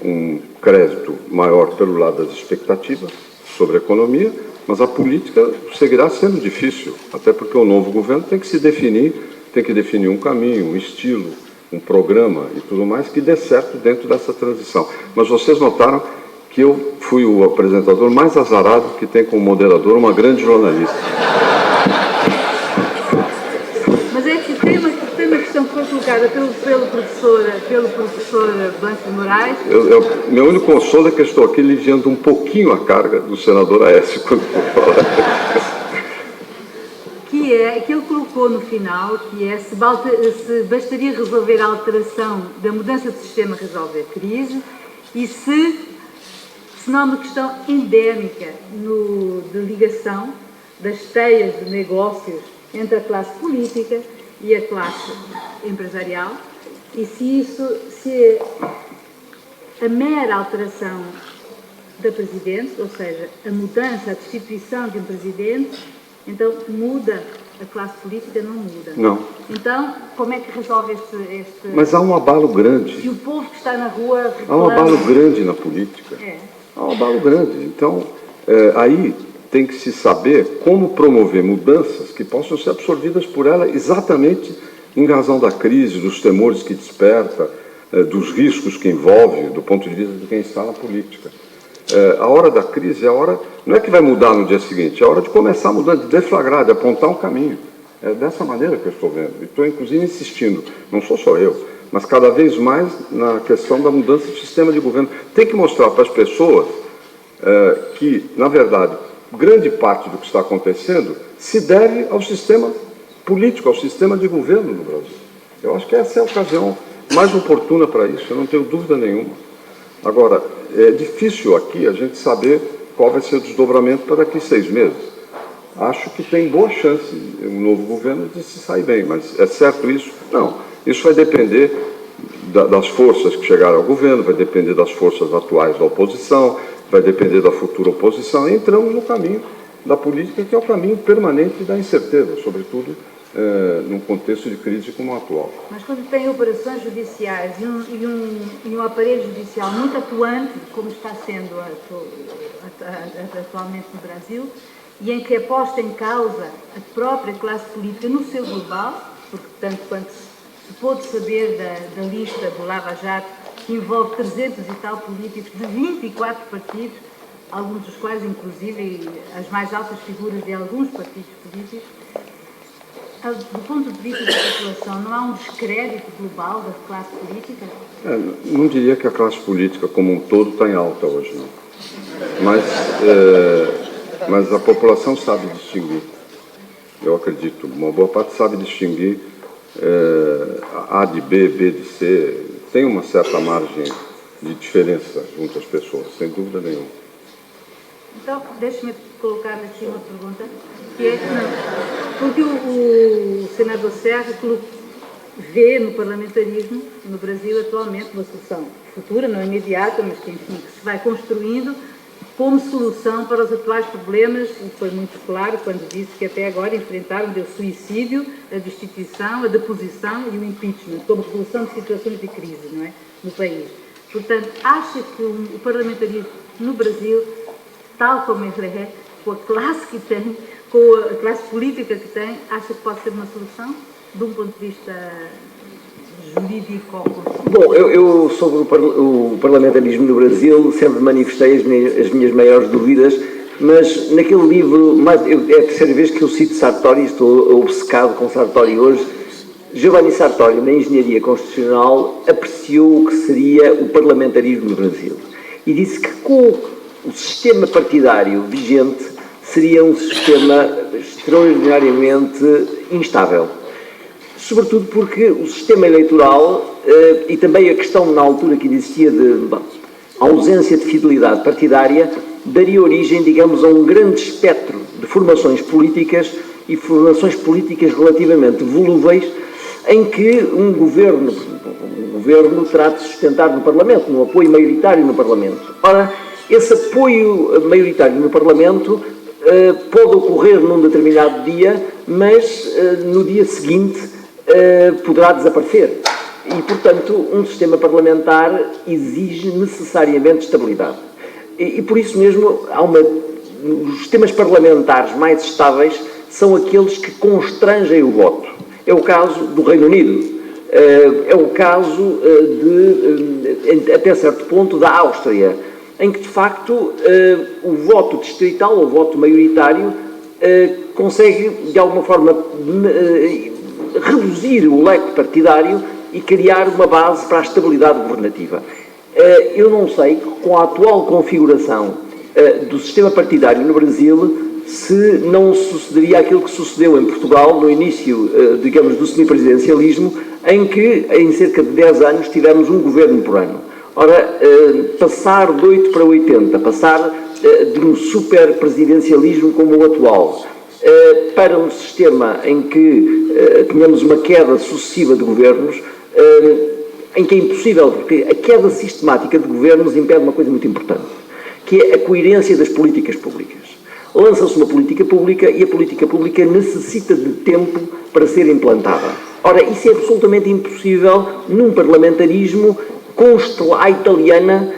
um crédito maior pelo lado das expectativas sobre a economia, mas a política seguirá sendo difícil, até porque o novo governo tem que se definir, tem que definir um caminho, um estilo, um programa e tudo mais que dê certo dentro dessa transição. Mas vocês notaram que eu fui o apresentador mais azarado que tem como moderador uma grande jornalista. Mas é que tem uma questão que foi colocada pelo professor Blanco Moraes. Meu único consolo é que eu estou aqui aliviando um pouquinho a carga do senador Aécio quando for falar. Que ele colocou no final, que é se bastaria resolver a alteração da mudança de sistema resolve a crise e se não há uma questão endémica de ligação das teias de negócios entre a classe política e a classe empresarial e se a mera alteração da Presidente, ou seja, a mudança, a destituição de um Presidente, então muda a classe política, não muda. Não. Então, como é que resolve este... Mas há um abalo grande. E o povo que está na rua reclama... Há um abalo grande na política. Há um abalo grande. Então, aí tem que se saber como promover mudanças que possam ser absorvidas por ela exatamente em razão da crise, dos temores que desperta, dos riscos que envolve, do ponto de vista de quem está na política. A hora da crise é a hora, não é que vai mudar no dia seguinte, é a hora de começar mudando, de deflagrar, de apontar um caminho. É dessa maneira que eu estou vendo. E estou, inclusive, insistindo, não sou só eu, mas cada vez mais na questão da mudança do sistema de governo. Tem que mostrar para as pessoas que, na verdade, grande parte do que está acontecendo se deve ao sistema político, ao sistema de governo no Brasil. Eu acho que essa é a ocasião mais oportuna para isso, eu não tenho dúvida nenhuma. Agora, é difícil aqui a gente saber qual vai ser o desdobramento para daqui 6 meses. Acho que tem boa chance um novo governo de se sair bem, mas é certo isso? Não. Isso vai depender das forças que chegaram ao governo, vai depender das forças atuais da oposição, vai depender da futura oposição, e entramos no caminho da política, que é o caminho permanente da incerteza, sobretudo num contexto de crise como o atual. Mas quando tem operações judiciais e um aparelho judicial muito atuante, como está sendo atualmente no Brasil, e em que é posta em causa a própria classe política no seu global, porque tanto quanto se pôde saber da lista do Lava Jato, que envolve 300 e tal políticos de 24 partidos, alguns dos quais, inclusive, as mais altas figuras de alguns partidos políticos. Do ponto de vista da população, não há um descrédito global da classe política? Não diria que a classe política como um todo está em alta hoje, não. Mas a população sabe distinguir. Eu acredito, uma boa parte sabe distinguir A de B, B de C. Tem uma certa margem de diferença junto às pessoas, sem dúvida nenhuma. Então, deixe-me colocar aqui uma pergunta, que é, porque o senador Serra vê no parlamentarismo, no Brasil atualmente, uma solução futura, não imediata, mas que, enfim, que se vai construindo como solução para os atuais problemas, e foi muito claro quando disse que até agora enfrentaram o suicídio, a destituição, a deposição e o impeachment, como solução de situações de crise, não é? No país. Portanto, acha que o parlamentarismo no Brasil, tal como ele é, com a classe que tem, com a classe política que tem, acha que pode ser uma solução, de um ponto de vista jurídico? Bom, eu sobre o parlamentarismo no Brasil sempre manifestei as minhas maiores dúvidas, mas naquele livro, é a terceira vez que eu cito Sartori, estou obcecado com Sartori hoje. Giovanni Sartori, na Engenharia Constitucional, apreciou o que seria o parlamentarismo no Brasil e disse que com o sistema partidário vigente seria um sistema extraordinariamente instável. Sobretudo porque o sistema eleitoral e também a questão na altura que existia de ausência de fidelidade partidária daria origem, digamos, a um grande espectro de formações políticas e formações políticas relativamente volúveis em que um governo terá de sustentar no Parlamento, um apoio maioritário no Parlamento. Ora, esse apoio maioritário no Parlamento pode ocorrer num determinado dia, mas no dia seguinte poderá desaparecer. E, portanto, um sistema parlamentar exige necessariamente estabilidade. E por isso mesmo, os sistemas parlamentares mais estáveis são aqueles que constrangem o voto. É o caso do Reino Unido. É o caso, até certo ponto, da Áustria, em que, de facto, o voto distrital, ou o voto maioritário, consegue, de alguma forma, reduzir o leque partidário e criar uma base para a estabilidade governativa. Eu não sei, com a atual configuração do sistema partidário no Brasil, se não sucederia aquilo que sucedeu em Portugal no início, digamos, do semipresidencialismo, em que, em cerca de 10 anos, tivemos um governo por ano. Ora, passar de 8 para 80, passar de um superpresidencialismo como o atual, para um sistema em que tínhamos uma queda sucessiva de governos, em que é impossível, porque a queda sistemática de governos impede uma coisa muito importante, que é a coerência das políticas públicas. Lança-se uma política pública e a política pública necessita de tempo para ser implantada. Ora, isso é absolutamente impossível num parlamentarismo à italiana,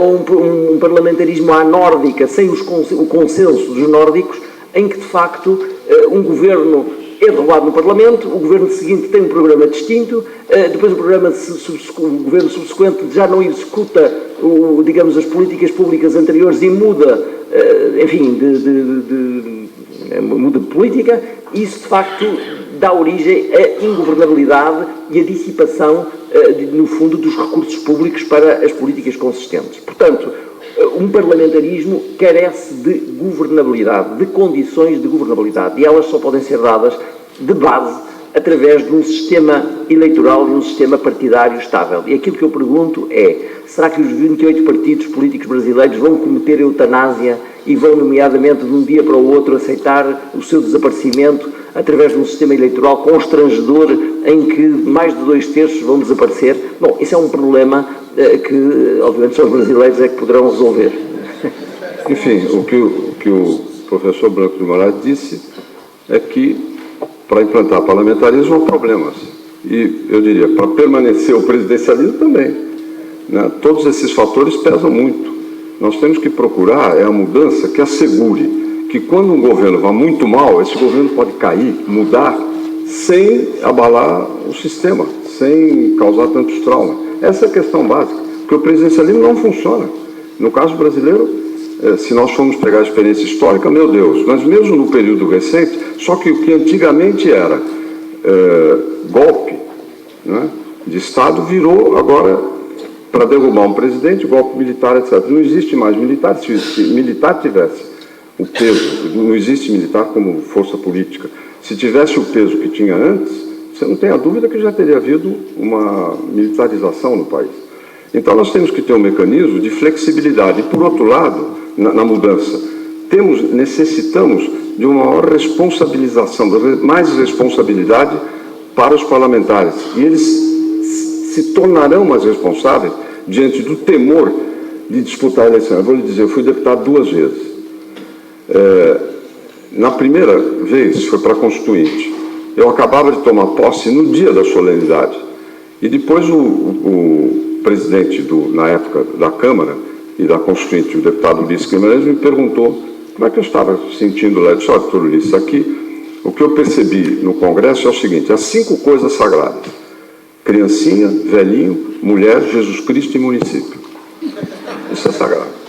ou um parlamentarismo à nórdica, sem o consenso dos nórdicos, em que, de facto, um governo é derrubado no Parlamento, o governo seguinte tem um programa distinto, depois o governo subsequente já não executa, digamos, as políticas públicas anteriores e muda, enfim, muda de política, e isso, de facto, dá origem à ingovernabilidade e à dissipação, no fundo, dos recursos públicos para as políticas consistentes. Portanto, um parlamentarismo carece de governabilidade, de condições de governabilidade, e elas só podem ser dadas de base através de um sistema eleitoral e um sistema partidário estável. E aquilo que eu pergunto é, será que os 28 partidos políticos brasileiros vão cometer eutanásia e vão, nomeadamente, de um dia para o outro, aceitar o seu desaparecimento através de um sistema eleitoral constrangedor em que mais de 2/3 vão desaparecer. Bom, isso é um problema que, obviamente, só os brasileiros é que poderão resolver. Enfim, o que o professor Branco de Moraes disse é que para implantar parlamentarismo há problemas. E eu diria, para permanecer o presidencialismo também. Né? Todos esses fatores pesam muito. Nós temos que procurar a mudança que assegure que quando um governo vá muito mal, esse governo pode cair, mudar, sem abalar o sistema, sem causar tantos traumas. Essa é a questão básica, porque o presidencialismo não funciona. No caso brasileiro, se nós formos pegar a experiência histórica, meu Deus, mas mesmo no período recente, só que o que antigamente era golpe, né, de Estado, virou agora, para derrubar um presidente, golpe militar, etc. Não existe mais militar. Se militar tivesse o peso, não existe militar como força política, se tivesse o peso que tinha antes, você não tem a dúvida que já teria havido uma militarização no país. Então nós temos que ter um mecanismo de flexibilidade. E, por outro lado, na mudança, necessitamos de uma maior responsabilização, mais responsabilidade para os parlamentares. E eles se tornarão mais responsáveis diante do temor de disputar a eleição. Eu vou lhe dizer, eu fui deputado 2 vezes. Na primeira vez, foi para a Constituinte. Eu acabava de tomar posse no dia da solenidade. E depois o presidente, na época, da Câmara e da Constituinte, o deputado Ulisses Guimarães, me perguntou como é que eu estava sentindo lá. Eu disse, olha, doutor Ulisses, aqui, o que eu percebi no Congresso é o seguinte, as 5 coisas sagradas: criancinha, velhinho, mulher, Jesus Cristo e município. Isso é sagrado.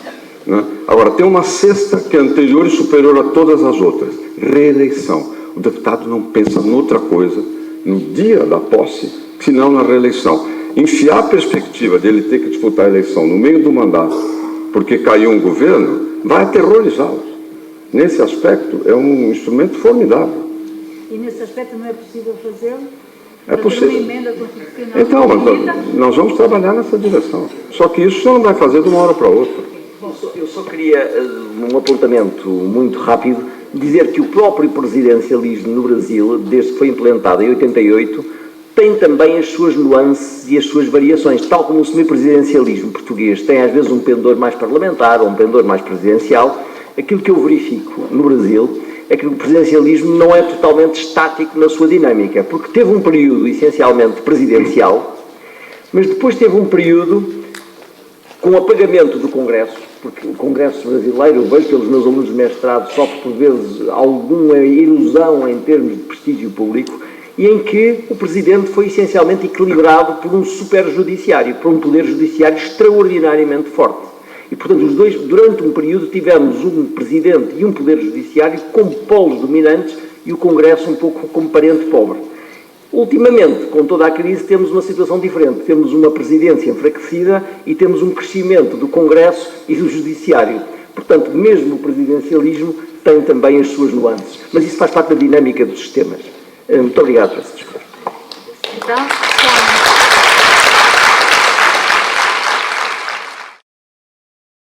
Né? Agora, tem uma 6ª que é anterior e superior a todas as outras: reeleição. O deputado não pensa noutra coisa no dia da posse, senão na reeleição. Enfiar a perspectiva dele ter que disputar a eleição no meio do mandato, porque caiu um governo, vai aterrorizá-los. Nesse aspecto, é um instrumento formidável. E nesse aspecto não é possível fazê-lo? É possível. Uma emenda constitucional. Então, mas nós vamos trabalhar nessa direção. Só que isso você não vai fazer de uma hora para outra. Eu só queria, um apontamento muito rápido, dizer que o próprio presidencialismo no Brasil, desde que foi implementado em 88, tem também as suas nuances e as suas variações, tal como o semipresidencialismo português tem às vezes um pendor mais parlamentar ou um pendor mais presidencial. Aquilo que eu verifico no Brasil é que o presidencialismo não é totalmente estático na sua dinâmica, porque teve um período essencialmente presidencial, mas depois teve um período com o apagamento do Congresso, porque o Congresso brasileiro, eu vejo pelos meus alunos de mestrado, sofre por vezes alguma ilusão em termos de prestígio público, e em que o Presidente foi essencialmente equilibrado por um superjudiciário, por um poder judiciário extraordinariamente forte. E, portanto, os dois, durante um período, tivemos um Presidente e um poder judiciário como polos dominantes e o Congresso um pouco como parente pobre. Ultimamente, com toda a crise, temos uma situação diferente. Temos uma presidência enfraquecida e temos um crescimento do Congresso e do Judiciário. Portanto, mesmo o presidencialismo tem também as suas nuances. Mas isso faz parte da dinâmica dos sistemas. Muito obrigado por essa discussão. Então,